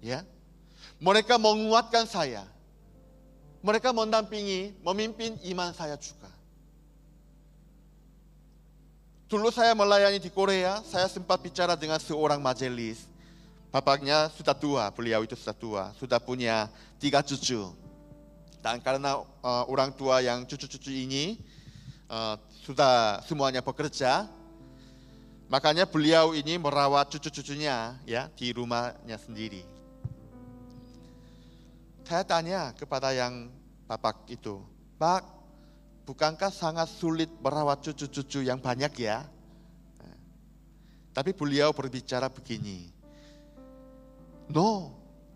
Ya. Mereka menguatkan saya. Mereka mendampingi, memimpin iman saya juga. Dulu saya melayani di Korea, saya sempat bicara dengan seorang majelis. Bapaknya sudah tua, beliau itu sudah tua, sudah punya 3 cucu. Dan karena orang tua yang cucu-cucu ini sudah semuanya bekerja, makanya beliau ini merawat cucu-cucunya ya di rumahnya sendiri. Saya tanya kepada yang bapak itu, Pak, bukankah sangat sulit merawat cucu-cucu yang banyak ya? Tapi beliau berbicara begini, no,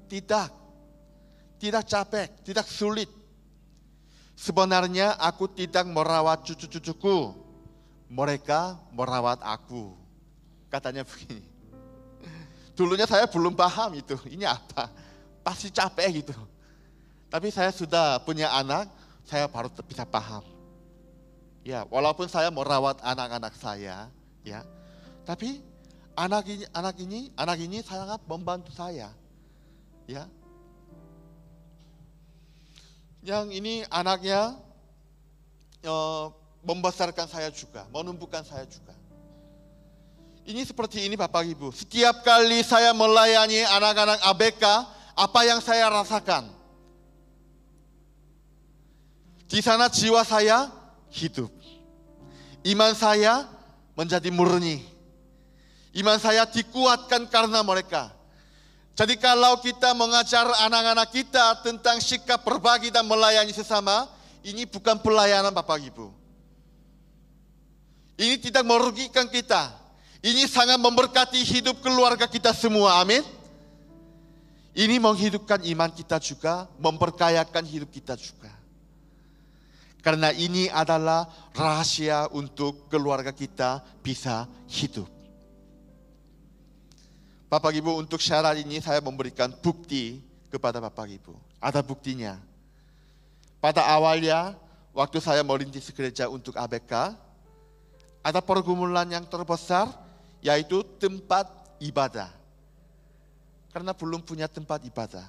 tidak capek, tidak sulit. Sebenarnya aku tidak merawat cucu-cucuku, mereka merawat aku. Katanya begini. Dulunya saya belum paham itu, ini apa? Pasti capek gitu. Tapi saya sudah punya anak, saya baru bisa paham. Ya, walaupun saya merawat anak-anak saya, ya, tapi anak ini sangat membantu saya, ya. Yang ini anaknya membesarkan saya juga, menumbuhkan saya juga. Ini seperti ini Bapak Ibu, setiap kali saya melayani anak-anak ABK, apa yang saya rasakan? Di sana jiwa saya hidup. Iman saya menjadi murni. Iman saya dikuatkan karena mereka. Jadi kalau kita mengajar anak-anak kita tentang sikap berbagi dan melayani sesama, ini bukan pelayanan Bapak Ibu. Ini tidak merugikan kita. Ini sangat memberkati hidup keluarga kita semua, amin. Ini menghidupkan iman kita juga, memperkayakan hidup kita juga. Karena ini adalah rahasia untuk keluarga kita bisa hidup. Bapak Ibu, untuk syarat ini saya memberikan bukti kepada Bapak Ibu. Ada buktinya. Pada awalnya, waktu saya merintis gereja untuk ABK, ada pergumulan yang terbesar, yaitu tempat ibadah. Karena belum punya tempat ibadah.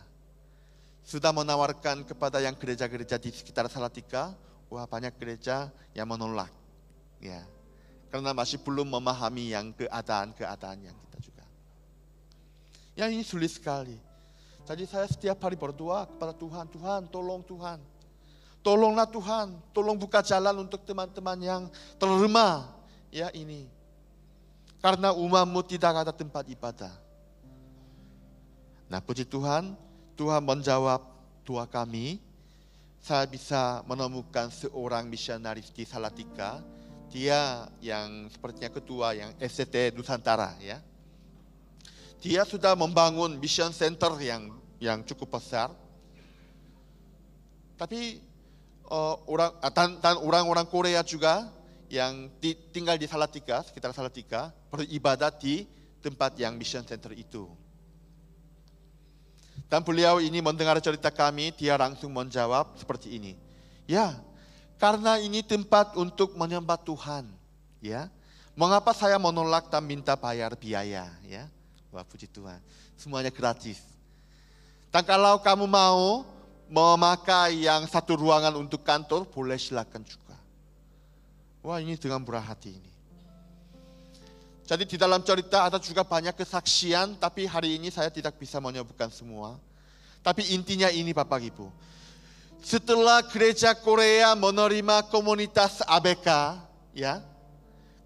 Sudah menawarkan kepada yang gereja-gereja di sekitar Salatiga, wah banyak gereja yang menolak. Ya. Karena masih belum memahami yang keadaan yang kita juga. Ya ini sulit sekali. Jadi saya setiap hari berdoa kepada Tuhan, Tuhan tolong Tuhan. Tolonglah Tuhan, tolong buka jalan untuk teman-teman yang terlemah. Ya ini. Karena umatmu tidak ada tempat ibadah. Nah puji Tuhan, Tuhan menjawab doa kami. Saya bisa menemukan seorang misionaris di Salatiga. Dia yang sepertinya ketua yang SCT Nusantara ya. Dia sudah membangun mission center yang cukup besar. Tapi orang-orang Korea juga yang tinggal di Salatiga, sekitar Salatiga, beribadah di tempat yang mission center itu. Dan beliau ini mendengar cerita kami, dia langsung menjawab seperti ini. Ya, karena ini tempat untuk menyembah Tuhan. Ya, mengapa saya menolak dan minta bayar biaya? Ya, wah puji Tuhan, semuanya gratis. Dan kalau kamu mau memakai yang satu ruangan untuk kantor, boleh silakan juga. Wah, ini dengan murah hati ini. Jadi di dalam cerita ada juga banyak kesaksian, tapi hari ini saya tidak bisa menyebutkan semua. Tapi intinya ini Bapak Ibu. Setelah gereja Korea menerima komunitas ABK, ya,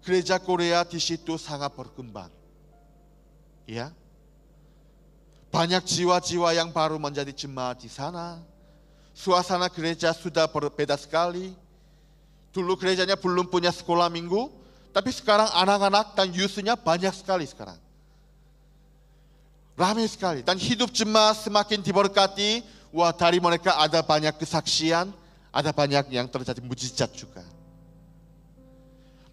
gereja Korea di situ sangat berkembang. Ya. Banyak jiwa-jiwa yang baru menjadi jemaat di sana. Suasana gereja sudah berbeda sekali. Dulu gerejanya belum punya sekolah minggu, tapi sekarang anak-anak dan youth-nya banyak sekali sekarang. Ramai sekali. Dan hidup jemaat semakin diberkati. Wah, dari mereka ada banyak kesaksian, ada banyak yang terjadi mujizat juga.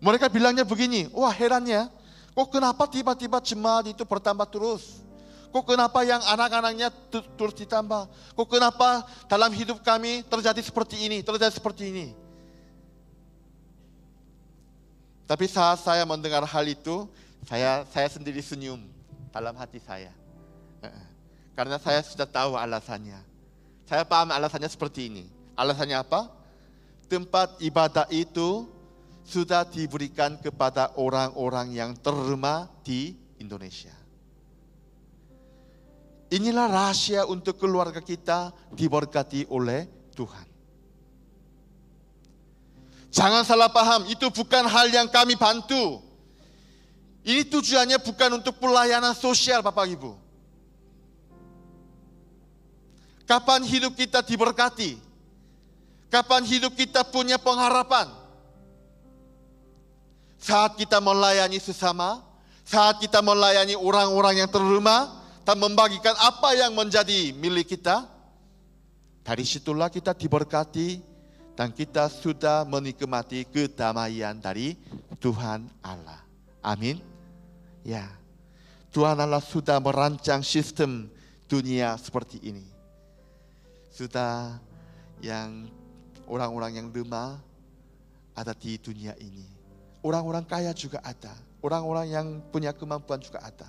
Mereka bilangnya begini, wah herannya, kok kenapa tiba-tiba jemaat itu bertambah terus? Kok kenapa yang anak-anaknya terus ditambah? Kok kenapa dalam hidup kami terjadi seperti ini, terjadi seperti ini? Tapi saat saya mendengar hal itu, saya sendiri senyum dalam hati saya. Karena saya sudah tahu alasannya. Saya paham alasannya seperti ini. Alasannya apa? Tempat ibadah itu sudah diberikan kepada orang-orang yang terima di Indonesia. Inilah rahasia untuk keluarga kita diberkati oleh Tuhan. Jangan salah paham, itu bukan hal yang kami bantu. Ini tujuannya bukan untuk pelayanan sosial Bapak Ibu. Kapan hidup kita diberkati? Kapan hidup kita punya pengharapan? Saat kita melayani sesama, saat kita melayani orang-orang yang terima, dan membagikan apa yang menjadi milik kita, dari situlah kita diberkati dan kita sudah menikmati kedamaian dari Tuhan Allah. Amin. Ya, Tuhan Allah sudah merancang sistem dunia seperti ini. Sudah yang orang-orang yang lemah ada di dunia ini. Orang-orang kaya juga ada. Orang-orang yang punya kemampuan juga ada.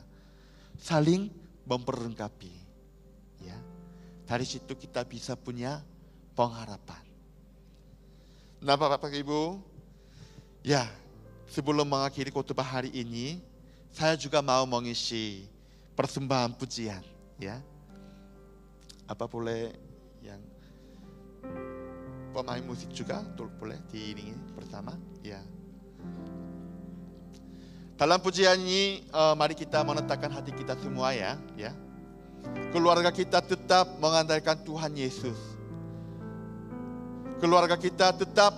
Saling memperlengkapi, ya. Dari situ kita bisa punya pengharapan. Nah, Bapak Ibu, ya, sebelum mengakhiri khotbah hari ini, saya juga mau mengisi persembahan pujian, ya. Apa boleh yang pemain musik juga, boleh diiringi bersama, ya. Dalam pujian ini, mari kita menetapkan hati kita semua ya. Keluarga kita tetap mengandalkan Tuhan Yesus. Keluarga kita tetap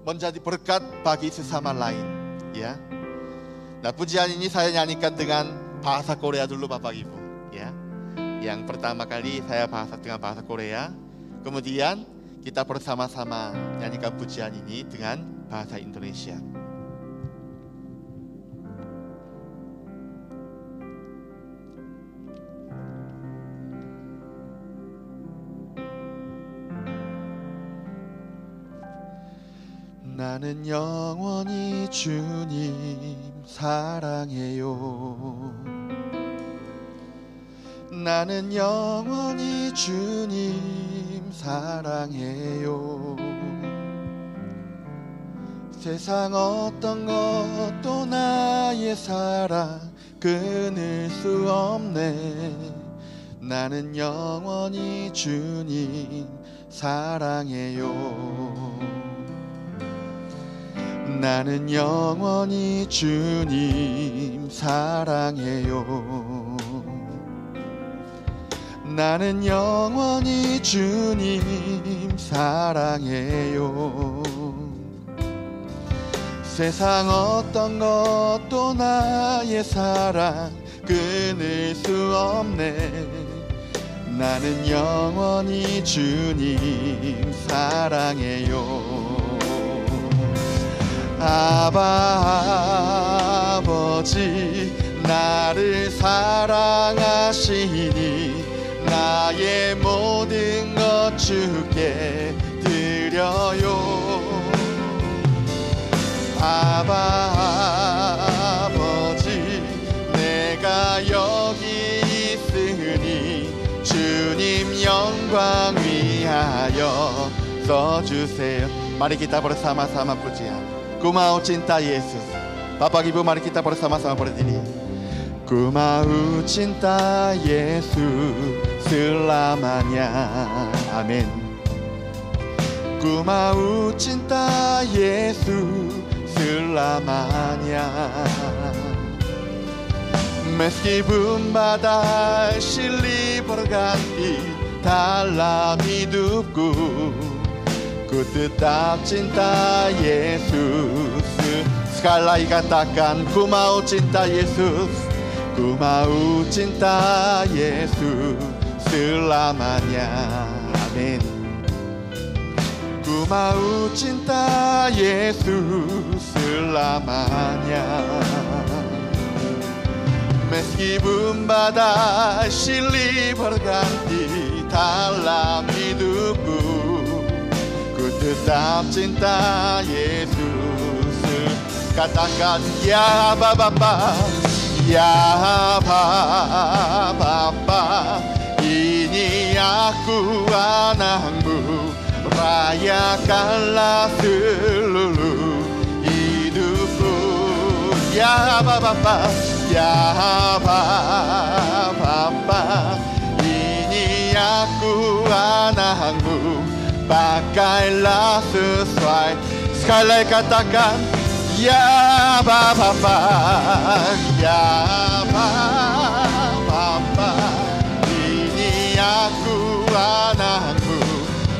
menjadi berkat bagi sesama lain. Ya. Nah, pujian ini saya nyanyikan dengan bahasa Korea dulu Bapak Ibu. Ya. Yang pertama kali saya dengan bahasa Korea. Kemudian kita bersama-sama nyanyikan pujian ini dengan bahasa Indonesia. 나는 영원히 주님 사랑해요. 나는 영원히 주님 사랑해요. 세상 어떤 것도 나의 사랑 끊을 수 없네. 나는 영원히 주님 사랑해요. 나는 영원히 주님 사랑해요. 나는 영원히 주님 사랑해요. 세상 어떤 것도 나의 사랑 끊을 수 없네. 나는 영원히 주님 사랑해요. 아버지 나를 사랑하시니 나의 모든 것 주께 드려요. 아버지 내가 여기 있으니 주님 영광 위하여 써주세요. Mari kita bersama-sama pujian. Ku mau cinta Yesus. Bapak Ibu, mari kita bersama-sama berdiri. Ku mau cinta Yesus selamanya. Amin. Ku mau cinta Yesus selamanya. Meskipun badai silih berganti dalam hidupku, ku tetap cinta Yesus. Sekali lagi katakan, ku mau cinta Yesus. Ku mau cinta Yesus selamanya. Amin. Ku mau cinta Yesus selamanya. Meskipun badai silih berganti dalam hidupku, ku tetap cinta Yesus. Katakan, ya Bapa, ya Bapa, ini aku anakmu, rayakanlah seluruh hidupku. Ya Bapa, ya Bapa, ini aku anakmu, pakailah sesuai. Sekali lagi katakan, ya Bapa, ya Bapa, ini aku anakmu,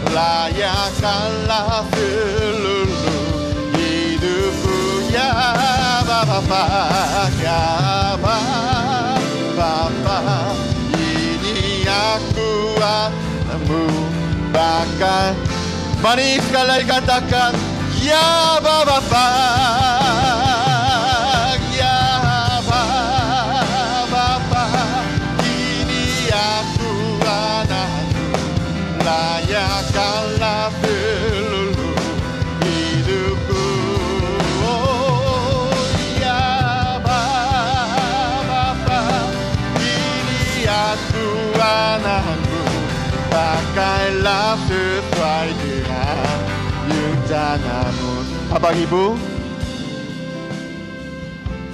layakanlah seluruh hidupku. Ya Bapa, ya Bapa, ini aku anakmu, bakal. Mari sekali lagi katakan, ya Bapa, ya Bapa, ini aku anakmu, layakanlah seluruh hidupku. Oh, ya Bapa, ini aku anakmu, pakailah sesuai dengan rencanamu. Bapak Ibu,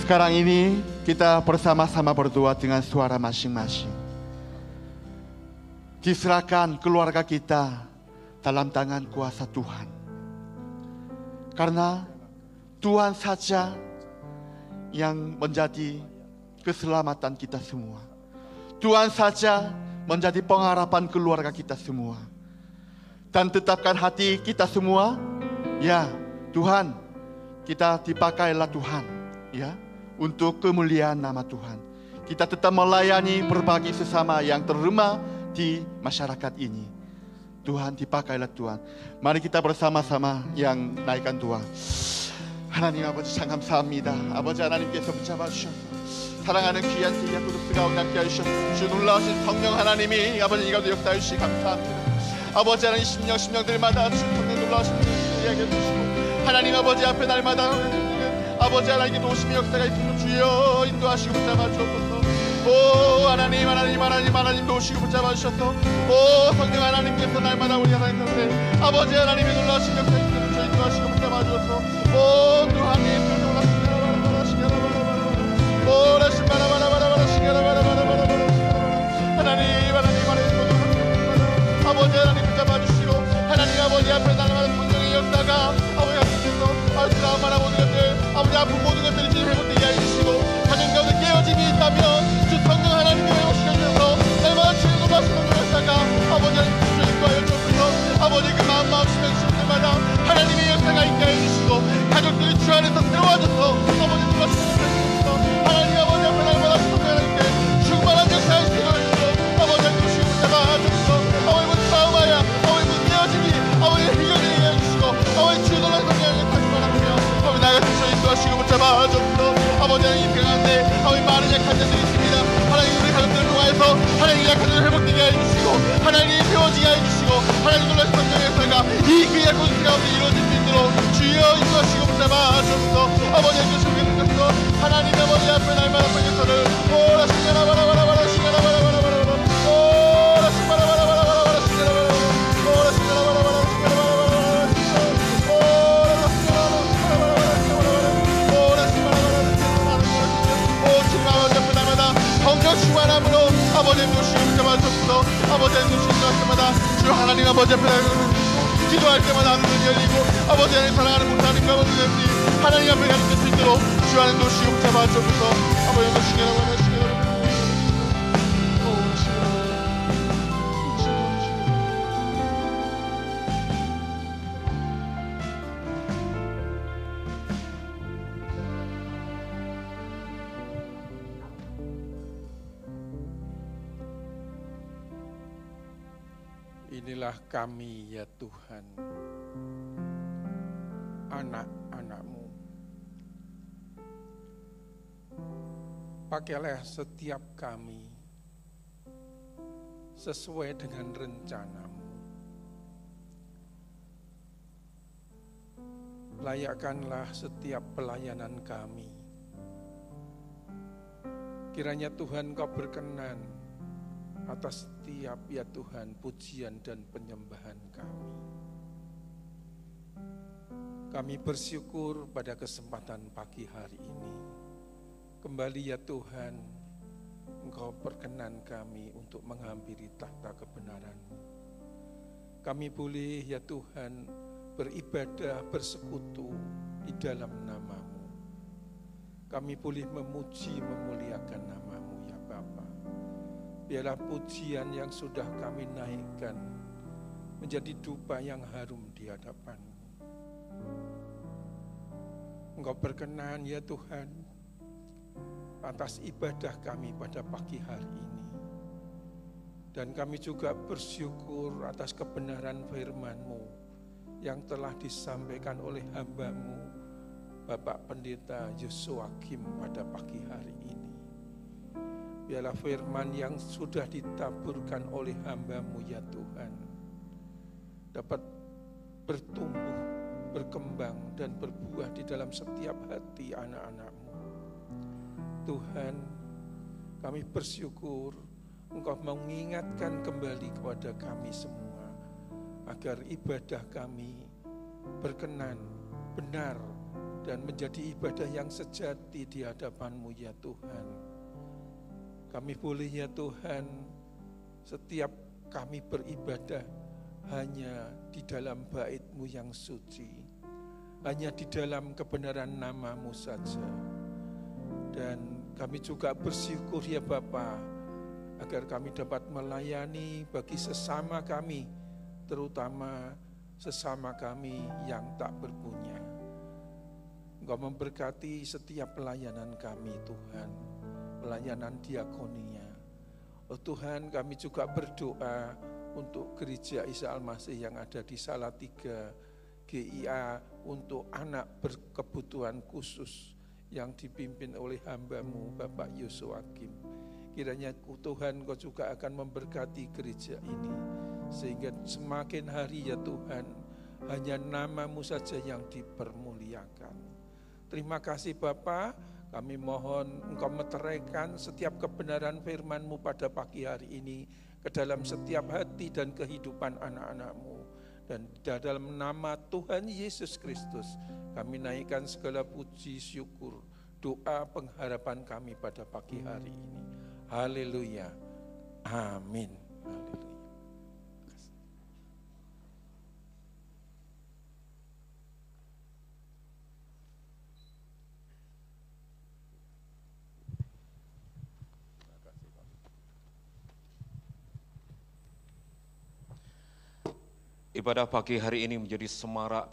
sekarang ini kita bersama-sama berdoa dengan suara masing-masing. Diserahkan keluarga kita dalam tangan kuasa Tuhan. Karena Tuhan saja yang menjadi keselamatan kita semua. Tuhan saja menjadi pengharapan keluarga kita semua. Dan tetapkan hati kita semua, ya Tuhan, kita dipakailah Tuhan, ya, untuk kemuliaan nama Tuhan. Kita tetap melayani berbagi sesama yang terlemah di masyarakat ini. Tuhan, dipakailah Tuhan. Mari kita bersama-sama yang naikkan Tuhan. 하나님 아버지 참 감사합니다. 아버지 하나님께서 붙잡아 주셔서 사랑하는 귀한 제자 구독수 가운데 함께 하셔서 주 놀라우신 성령 하나님이 아버지 이가도 역사해 주시 감사합니다. 아버지 하나님 심령들마다 주 성령 놀라우신 분을 이야기해 주시고 하나님 아버지 앞에 날마다 아버지 하나님께 도우심의 역사가 있음을 주여 인도하시고 붙잡아 주옵소서. 오 하나님 도우시고 붙잡아 주셔서 오 성령 하나님께서 날마다 우리 하나님 곁에 아버지 하나님의 놀라우신 역사가 있음을 주여 인도하시고 붙잡아 주옵소서. 오 또 하나님 아버지 하나님 붙잡아 주시고 하나님 아버지 앞에 날마다 성령의 역사가 아버지 앞에서 알수라 말하 모든 것들 아버지 아픈 모든 것들을 지금 회복되게 해주시고 가정 가운데 깨어짐이 있다면 주 성령 하나님께 회복시켜주셔서 날마다 주의 놀라신 성령 역사가 아버지 하나님 주의 인도하여 주옵소서. 아버지 그 마음 심령 때마다 하나님의 역사가 있게 해주시고 가족들이 주 안에서 새로워져서 아버지 놀라신 성령 주옵소서. 하나님 아버지 앞에 날마다 성령 하나님께 충만한 역사의 시간을 주시고 아버지 하나님 주시고 붙잡아 붙잡아주옵소서. 아버지 하나님 인생 가운데 아버지 많은 약한 자들이 있습니다. 하나님 우리 가족들을 통하여서 하나님 약한 자를 회복되게 해주시고 하나님 세워지게 해주시고 하나님 놀라신 성령의 역사가 이 약한 인생 가운데 이루어질 수 있도록 주여 인도하시고 붙잡아주옵소서. 아버지 하나님 주시는 것도 하나님 아버지 앞에 날마다 보여서를 오라 시가라바라바라바라 시가라바라바라바라 오라 시가라바라바라바라 시가라바라바라 오라 시가라바라바라 시가라바라바라 오라 성령 충만함으로 아버지의 도시를 잡아주옵소서. 아버지의 도시를 잡을 때마다 주 하나님 아버지 앞에 기도할 때마다 하늘이 열리고 아버지 하나님 사랑하는 목사님과 모두들이 하나님 앞에 가는 수 있도록 주 하나님 도시를 잡아주옵소서. 아버지의 도시를 잡아주옵소서. Inilah kami ya Tuhan, anak-anak-Mu. Pakailah setiap kami sesuai dengan rencana-Mu. Layakkanlah setiap pelayanan kami. Kiranya Tuhan Kau berkenan atas setiap ya Tuhan pujian dan penyembahan kami. Kami bersyukur pada kesempatan pagi hari ini. Kembali ya Tuhan, Engkau berkenan kami untuk menghampiri tahta kebenaran-Mu. Kami boleh ya Tuhan beribadah, bersekutu di dalam nama-Mu. Kami boleh memuji, memuliakan nama-Mu ya Bapa. Biarlah pujian yang sudah kami naikkan menjadi dupa yang harum di hadapan-Mu. Engkau berkenan ya Tuhan atas ibadah kami pada pagi hari ini. Dan kami juga bersyukur atas kebenaran firman-Mu yang telah disampaikan oleh hamba-Mu Bapak Pendeta Yosuakim pada pagi hari ini. Biarlah firman yang sudah ditaburkan oleh hamba-Mu ya Tuhan dapat bertumbuh, berkembang dan berbuah di dalam setiap hati anak-anak-Mu. Tuhan, kami bersyukur Engkau mengingatkan kembali kepada kami semua agar ibadah kami berkenan, benar dan menjadi ibadah yang sejati di hadapan-Mu ya Tuhan. Kami boleh ya Tuhan, setiap kami beribadah hanya di dalam bait-Mu yang suci, hanya di dalam kebenaran nama-Mu saja. Dan kami juga bersyukur ya Bapa, agar kami dapat melayani bagi sesama kami, terutama sesama kami yang tak berpunya. Engkau memberkati setiap pelayanan kami Tuhan, pelayanan diakonia. Oh Tuhan, kami juga berdoa untuk Gereja Isa Al-Masih yang ada di Salatiga, GIA, untuk anak berkebutuhan khusus yang dipimpin oleh hamba-Mu Bapak Yosuakim. Kiranya Tuhan Kau juga akan memberkati gereja ini, sehingga semakin hari ya Tuhan, hanya nama-Mu saja yang dipermuliakan. Terima kasih Bapa. Kami mohon Engkau meteraikan setiap kebenaran firman-Mu pada pagi hari ini ke dalam setiap hati dan kehidupan anak-anak-Mu. Dan dalam nama Tuhan Yesus Kristus kami naikkan segala puji syukur, doa pengharapan kami pada pagi hari ini. Haleluya. Amin. Haleluya. Ibadah pagi hari ini menjadi semarak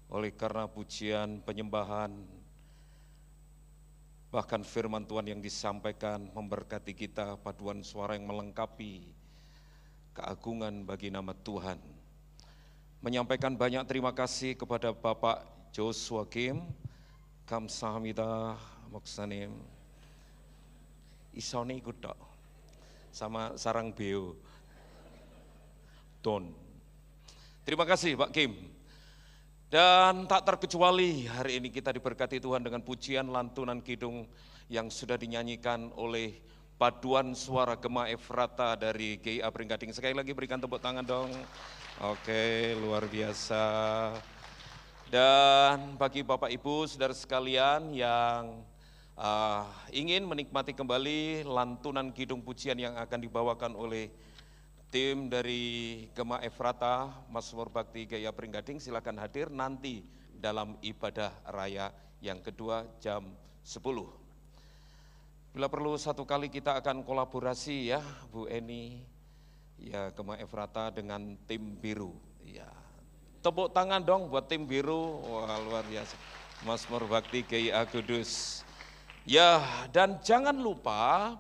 oleh karena pujian, penyembahan, bahkan firman Tuhan yang disampaikan memberkati kita, paduan suara yang melengkapi keagungan bagi nama Tuhan. Menyampaikan banyak terima kasih kepada Bapak Joshua Kim Kamsahamnida Moksanim. Isone ikut tok. Sama sarang beo. Don. Terima kasih Pak Kim. Dan tak terkecuali hari ini kita diberkati Tuhan dengan pujian lantunan kidung yang sudah dinyanyikan oleh paduan suara Gema Efrata dari GIA Pringgading. Sekali lagi berikan tepuk tangan dong. Oke, luar biasa. Dan bagi Bapak Ibu, saudara sekalian yang ingin menikmati kembali lantunan kidung pujian yang akan dibawakan oleh tim dari Gema Efrata, Mazmur Bakti GIA Pringgading, silakan hadir nanti dalam ibadah raya yang kedua jam 10. Bila perlu satu kali kita akan kolaborasi ya Bu Eni, ya Gema Efrata dengan tim biru. Ya, tepuk tangan dong buat tim biru, wah luar biasa. Mazmur Bakti GIA Kudus. Ya, dan jangan lupa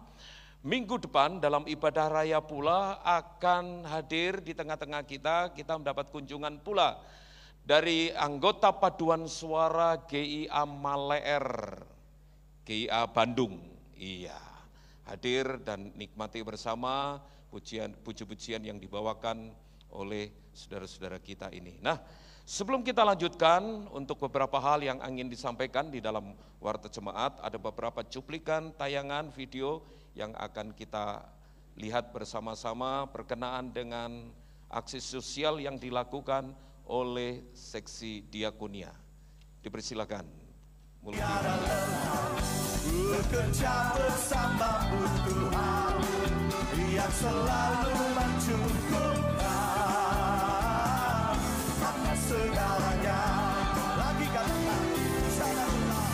minggu depan dalam ibadah raya pula akan hadir di tengah-tengah kita mendapat kunjungan pula dari anggota paduan suara GIA Maleer, GIA Bandung. Iya, hadir dan nikmati bersama puji-pujian yang dibawakan oleh saudara-saudara kita ini. Nah, sebelum kita lanjutkan untuk beberapa hal yang ingin disampaikan di dalam Warta Jemaat, ada beberapa cuplikan tayangan video yang akan kita lihat bersama-sama berkenaan dengan aksi sosial yang dilakukan oleh seksi diakonia. Dipersilakan. Bekerja bersama Tuhan yang selalu mencukupkan, maka segalanya lagi katakan jangan lelah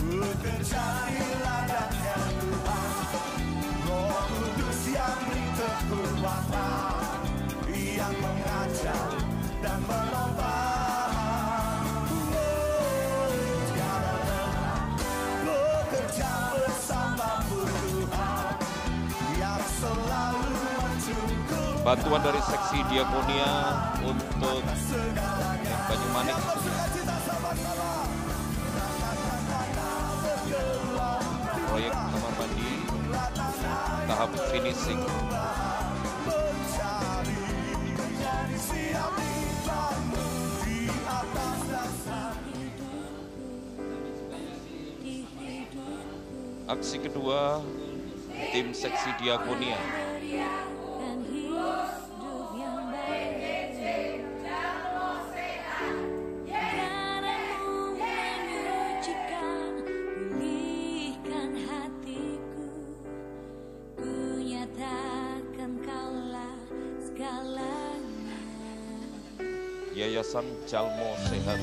bekerja di ladangnya Tuhan. Roh Kudus yang beri kekuatan, yang mengajar dan menopang. Bantuan dari seksi diakonia untuk Banyumanik. Proyek kamar mandi tahap finishing. Aksi kedua tim seksi diakonia. Yayasan Jalmo Sehat.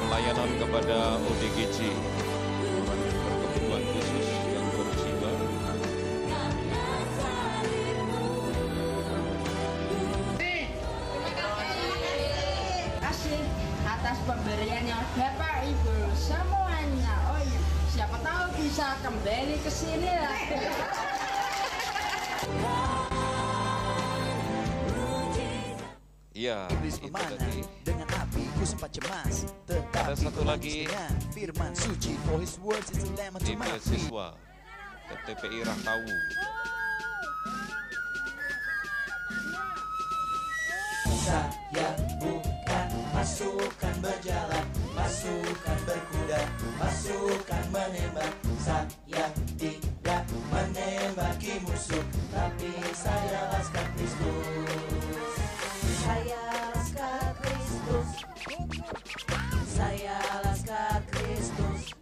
Pelayanan kepada ODGJ, orang berkebutuhan khusus yang berjiwa. Terima kasih atas pemberiannya Bapak Ibu semuanya. Oh iya, siapa tahu bisa kembali ke sini lah. Iya, itu tadi. Dengan apiku sempat cemas, Ada satu lagi firman suci, for his words is a lamp unto tim my feet. beasiswa TPI Rahtawu. Saya bukan pasukan berjalan, pasukan berkuda, pasukan menembak. Saya tidak menembaki musuh, tapi saya laskar Kristus. Saya laskar Kristus. Saya laskar Kristus.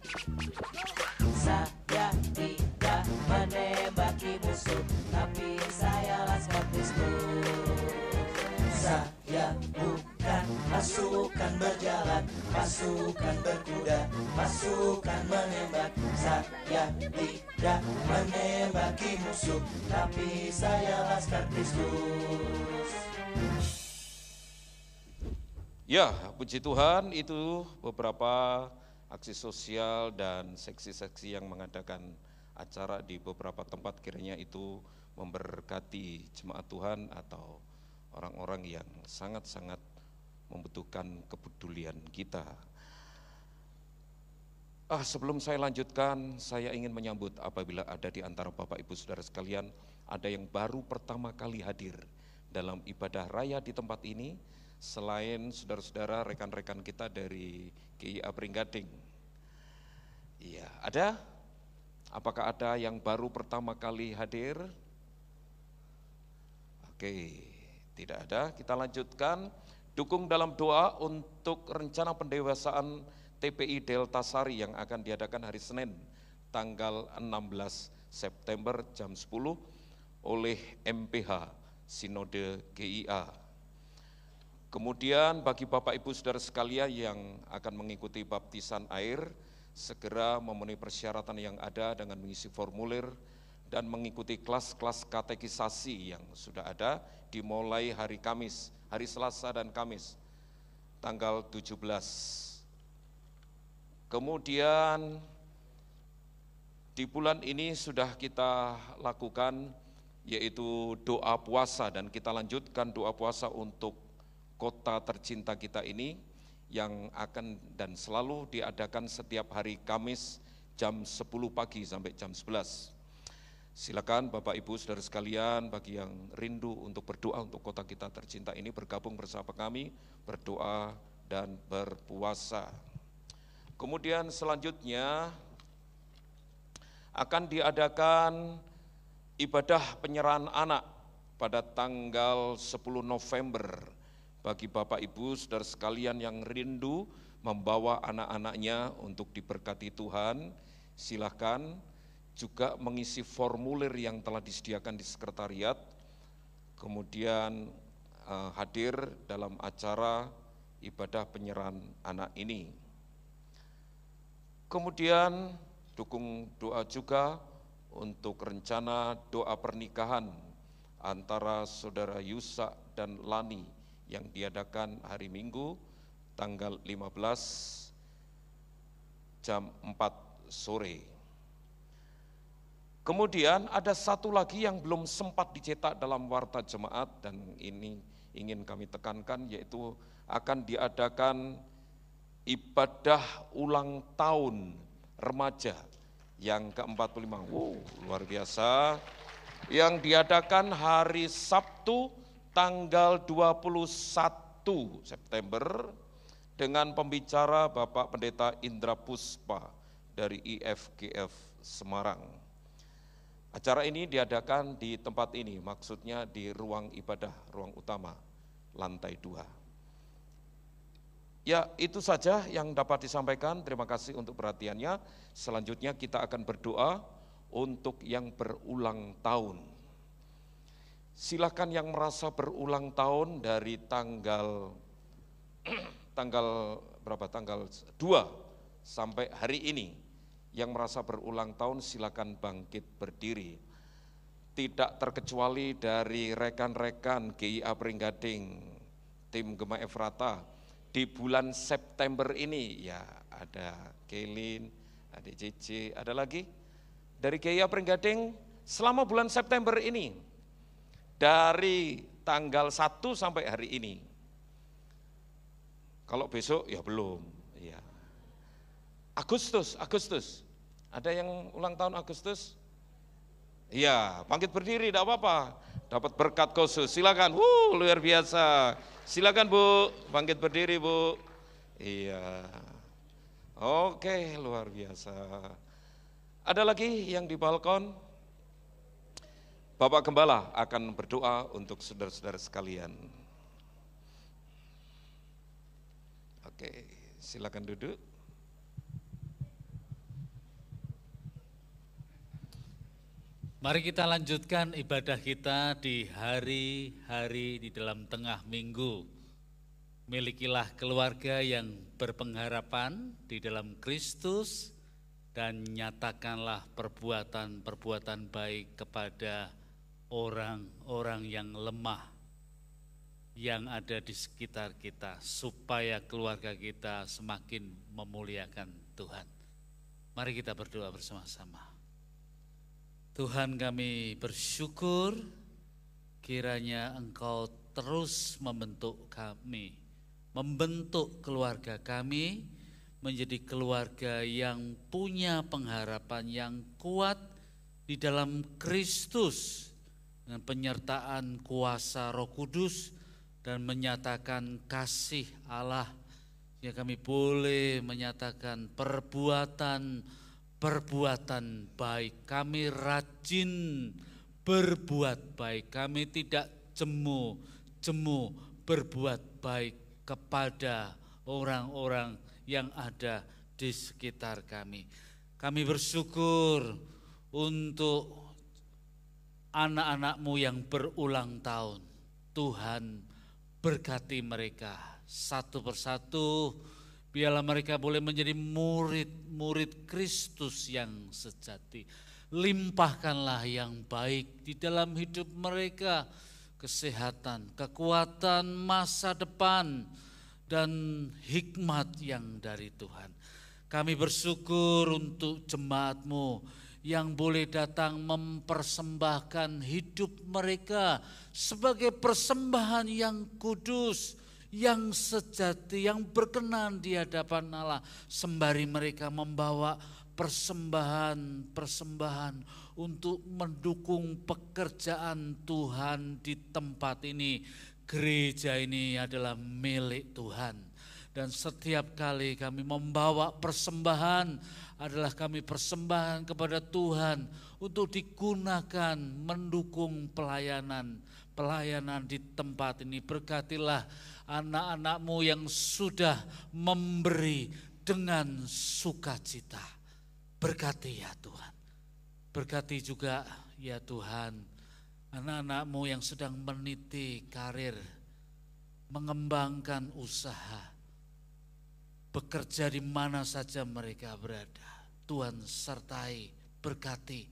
Saya tidak menembaki musuh, tapi saya laskar Kristus. Saya bukan pasukan berjalan, pasukan pasukan berkuda, pasukan menembak. Saya tidak menembaki musuh, tapi saya laskar Kristus. Ya, puji Tuhan, itu beberapa aksi sosial dan seksi-seksi yang mengadakan acara di beberapa tempat, kiranya itu memberkati jemaat Tuhan atau orang-orang yang sangat-sangat membutuhkan kepedulian kita. Sebelum saya lanjutkan, saya ingin menyambut apabila ada di antara Bapak Ibu Saudara sekalian, ada yang baru pertama kali hadir dalam ibadah raya di tempat ini, selain saudara-saudara rekan-rekan kita dari GIA Pringgading. Iya, ada? Apakah ada yang baru pertama kali hadir? Oke, tidak ada. Kita lanjutkan. Dukung dalam doa untuk rencana pendewasaan TPI Delta Sari yang akan diadakan hari Senin, tanggal 16 September jam 10 oleh MPH Sinode GIA. Kemudian bagi Bapak Ibu Saudara sekalian yang akan mengikuti baptisan air, segera memenuhi persyaratan yang ada dengan mengisi formulir dan mengikuti kelas-kelas katekisasi yang sudah ada dimulai hari Kamis, hari Selasa dan Kamis, tanggal 17. Kemudian di bulan ini sudah kita lakukan yaitu doa puasa, dan kita lanjutkan doa puasa untuk kota tercinta kita ini yang akan dan selalu diadakan setiap hari Kamis jam 10 pagi sampai jam 11. Silakan Bapak Ibu Saudara sekalian, bagi yang rindu untuk berdoa untuk kota kita tercinta ini, bergabung bersama kami, berdoa dan berpuasa. Kemudian selanjutnya akan diadakan ibadah penyerahan anak pada tanggal 10 November. Bagi Bapak Ibu Saudara sekalian yang rindu membawa anak-anaknya untuk diberkati Tuhan, silakan juga mengisi formulir yang telah disediakan di sekretariat, kemudian hadir dalam acara ibadah penyerahan anak ini. Kemudian dukung doa juga untuk rencana doa pernikahan antara Saudara Yusa dan Lani yang diadakan hari Minggu tanggal 15 jam 4 sore. Kemudian ada satu lagi yang belum sempat dicetak dalam warta jemaat, dan ini ingin kami tekankan, yaitu akan diadakan ibadah ulang tahun remaja yang ke-45. Luar biasa. Yang diadakan hari Sabtu tanggal 21 September dengan pembicara Bapak Pendeta Indra Puspa dari IFGF Semarang. Acara ini diadakan di tempat ini, maksudnya di ruang ibadah, ruang utama, lantai 2. Ya, itu saja yang dapat disampaikan. Terima kasih untuk perhatiannya. Selanjutnya kita akan berdoa untuk yang berulang tahun. Silakan yang merasa berulang tahun dari tanggal 2 sampai hari ini, yang merasa berulang tahun silakan bangkit berdiri. Tidak terkecuali dari rekan-rekan GIA Pringgading, tim Gema Efrata, di bulan September ini, ya ada Kelin, ada Cici, ada lagi dari GIA Pringgading selama bulan September ini, dari tanggal 1 sampai hari ini. Kalau besok ya belum. Ya. Agustus. Ada yang ulang tahun Agustus? Iya, bangkit berdiri, tidak apa-apa. Dapat berkat khusus, silakan. Luar biasa. Silakan Bu, bangkit berdiri Bu. Iya. Oke, luar biasa. Ada lagi yang di balkon? Bapak Gembala akan berdoa untuk saudara-saudara sekalian. Oke, silakan duduk. Mari kita lanjutkan ibadah kita di hari-hari di dalam tengah minggu. Milikilah keluarga yang berpengharapan di dalam Kristus dan nyatakanlah perbuatan-perbuatan baik kepada orang-orang yang lemah yang ada di sekitar kita, supaya keluarga kita semakin memuliakan Tuhan. Mari kita berdoa bersama-sama. Tuhan, kami bersyukur kiranya Engkau terus membentuk kami, membentuk keluarga kami menjadi keluarga yang punya pengharapan yang kuat di dalam Kristus dengan penyertaan kuasa Roh Kudus dan menyatakan kasih Allah, ya kami boleh menyatakan perbuatan baik. Kami rajin berbuat baik, kami tidak jemu berbuat baik kepada orang-orang yang ada di sekitar kami. Kami bersyukur untuk anak-anak-Mu yang berulang tahun. Tuhan, berkati mereka satu persatu, biarlah mereka boleh menjadi murid-murid Kristus yang sejati. Limpahkanlah yang baik di dalam hidup mereka, kesehatan, kekuatan masa depan, dan hikmat yang dari Tuhan. Kami bersyukur untuk jemaat-Mu yang boleh datang mempersembahkan hidup mereka sebagai persembahan yang kudus, yang sejati, yang berkenan di hadapan Allah, sembari mereka membawa persembahan untuk mendukung pekerjaan Tuhan di tempat ini. Gereja ini adalah milik Tuhan, dan setiap kali kami membawa persembahan adalah kami persembahan kepada Tuhan untuk digunakan mendukung pelayanan di tempat ini. Berkatilah anak-anak-Mu yang sudah memberi dengan sukacita. Berkati ya Tuhan. Berkati juga ya Tuhan anak-anak-Mu yang sedang meniti karir, mengembangkan usaha, bekerja di mana saja mereka berada. Tuhan sertai, berkati.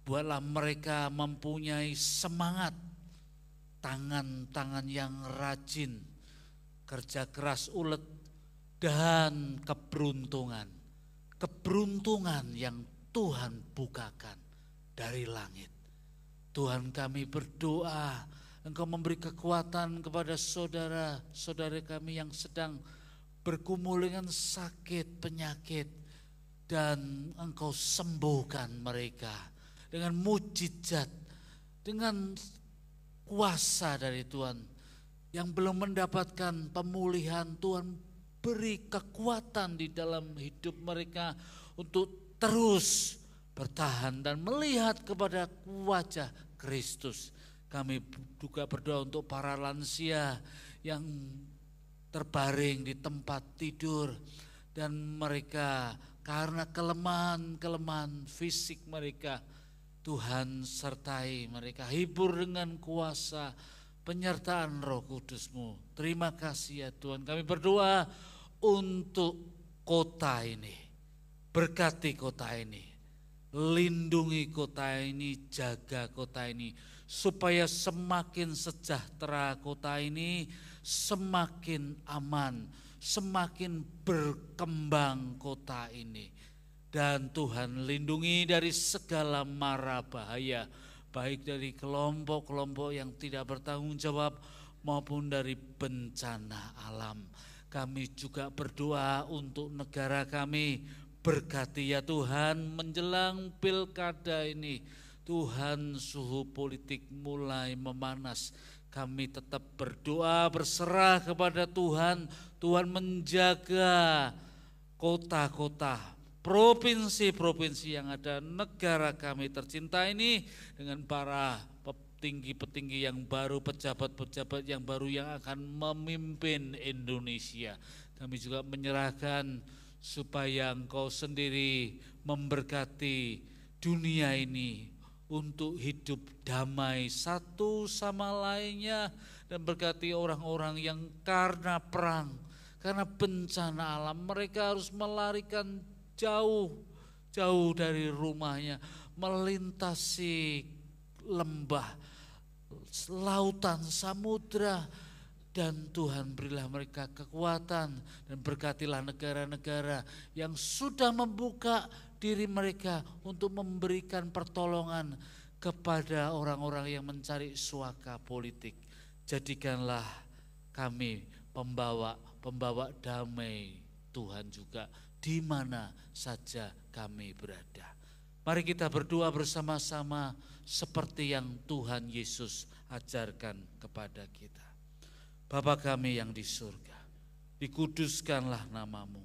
Buatlah mereka mempunyai semangat, tangan-tangan yang rajin, kerja keras ulet, dan keberuntungan yang Tuhan bukakan dari langit. Tuhan, kami berdoa Engkau memberi kekuatan kepada saudara-saudara kami yang sedang bergumul dengan sakit, penyakit, dan Engkau sembuhkan mereka dengan mujizat, dengan kuasa dari Tuhan. Yang belum mendapatkan pemulihan, Tuhan beri kekuatan di dalam hidup mereka untuk terus bertahan dan melihat kepada wajah Kristus. Kami juga berdoa untuk para lansia yang terbaring di tempat tidur, dan mereka karena kelemahan fisik mereka, Tuhan sertai mereka, hibur dengan kuasa penyertaan Roh Kudus-Mu. Terima kasih ya Tuhan. Kami berdoa untuk kota ini, berkati kota ini, lindungi kota ini, jaga kota ini, supaya semakin sejahtera kota ini, semakin aman, semakin berkembang kota ini. Dan Tuhan lindungi dari segala mara bahaya, baik dari kelompok-kelompok yang tidak bertanggung jawab maupun dari bencana alam. Kami juga berdoa untuk negara kami, berkati ya Tuhan menjelang pilkada ini. Tuhan, suhu politik mulai memanas. Kami tetap berdoa, berserah kepada Tuhan. Tuhan menjaga kota-kota, provinsi-provinsi yang ada negara kami tercinta ini, dengan para petinggi-petinggi yang baru, pejabat-pejabat yang baru yang akan memimpin Indonesia. Kami juga menyerahkan supaya Engkau sendiri memberkati dunia ini untuk hidup damai satu sama lainnya dan berkati orang-orang yang karena perang, karena bencana alam, mereka harus melarikan jauh dari rumahnya, melintasi lembah, lautan, samudra, dan Tuhan berilah mereka kekuatan dan berkatilah negara-negara yang sudah membuka diri mereka untuk memberikan pertolongan kepada orang-orang yang mencari suaka politik. Jadikanlah kami pembawa damai Tuhan juga di mana saja kami berada. Mari kita berdoa bersama-sama seperti yang Tuhan Yesus ajarkan kepada kita. Bapa kami yang di surga, dikuduskanlah namamu,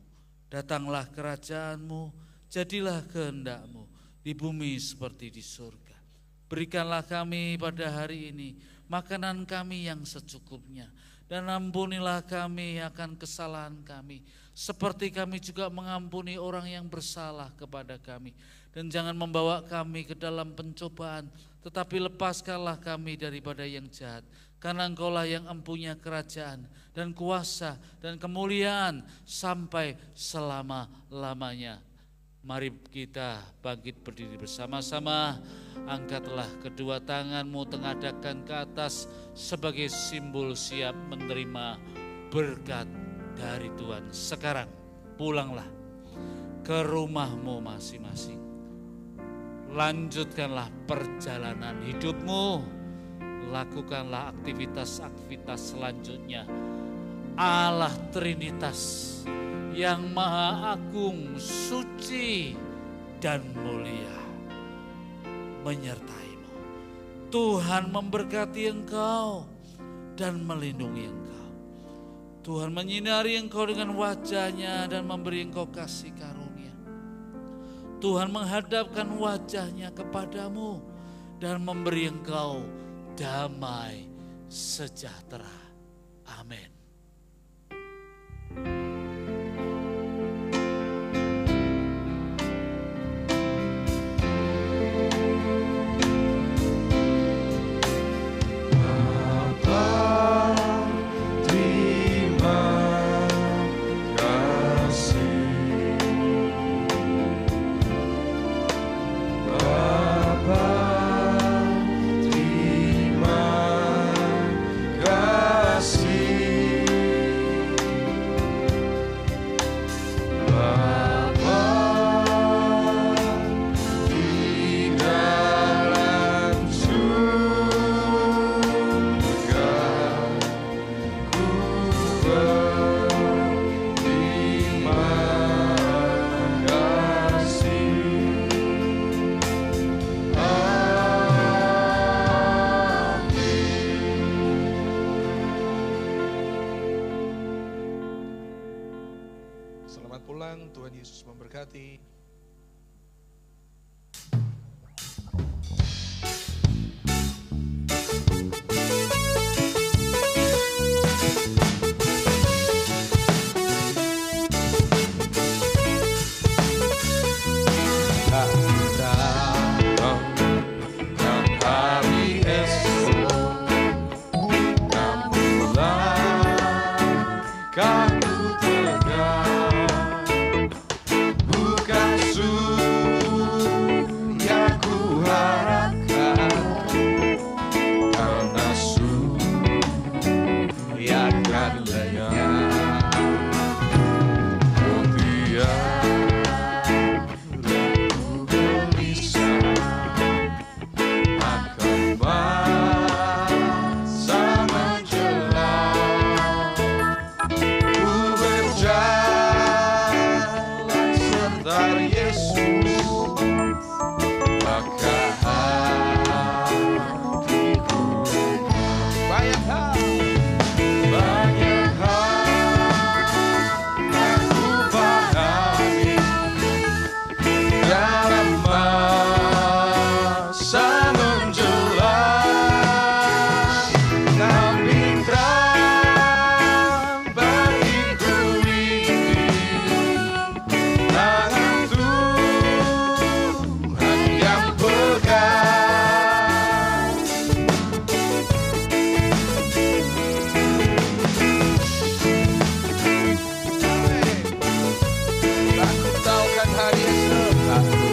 datanglah kerajaanmu, jadilah kehendak-mu di bumi seperti di surga. Berikanlah kami pada hari ini makanan kami yang secukupnya, dan ampunilah kami akan kesalahan kami, seperti kami juga mengampuni orang yang bersalah kepada kami. Dan jangan membawa kami ke dalam pencobaan, tetapi lepaskanlah kami daripada yang jahat. Karena Engkaulah yang empunya kerajaan dan kuasa dan kemuliaan sampai selama-lamanya. Mari kita bangkit berdiri bersama-sama. Angkatlah kedua tanganmu, tengadahkan ke atas sebagai simbol siap menerima berkat dari Tuhan. Sekarang pulanglah ke rumahmu masing-masing. Lanjutkanlah perjalanan hidupmu. Lakukanlah aktivitas-aktivitas selanjutnya. Allah Trinitas yang Maha Agung, suci dan mulia menyertaimu. Tuhan memberkati engkau dan melindungi engkau. Tuhan menyinari engkau dengan wajah-Nya dan memberi engkau kasih karunia. Tuhan menghadapkan wajah-Nya kepadamu dan memberi engkau damai sejahtera. Amin. Selamat pulang, Tuhan Yesus memberkati. Bukan Aku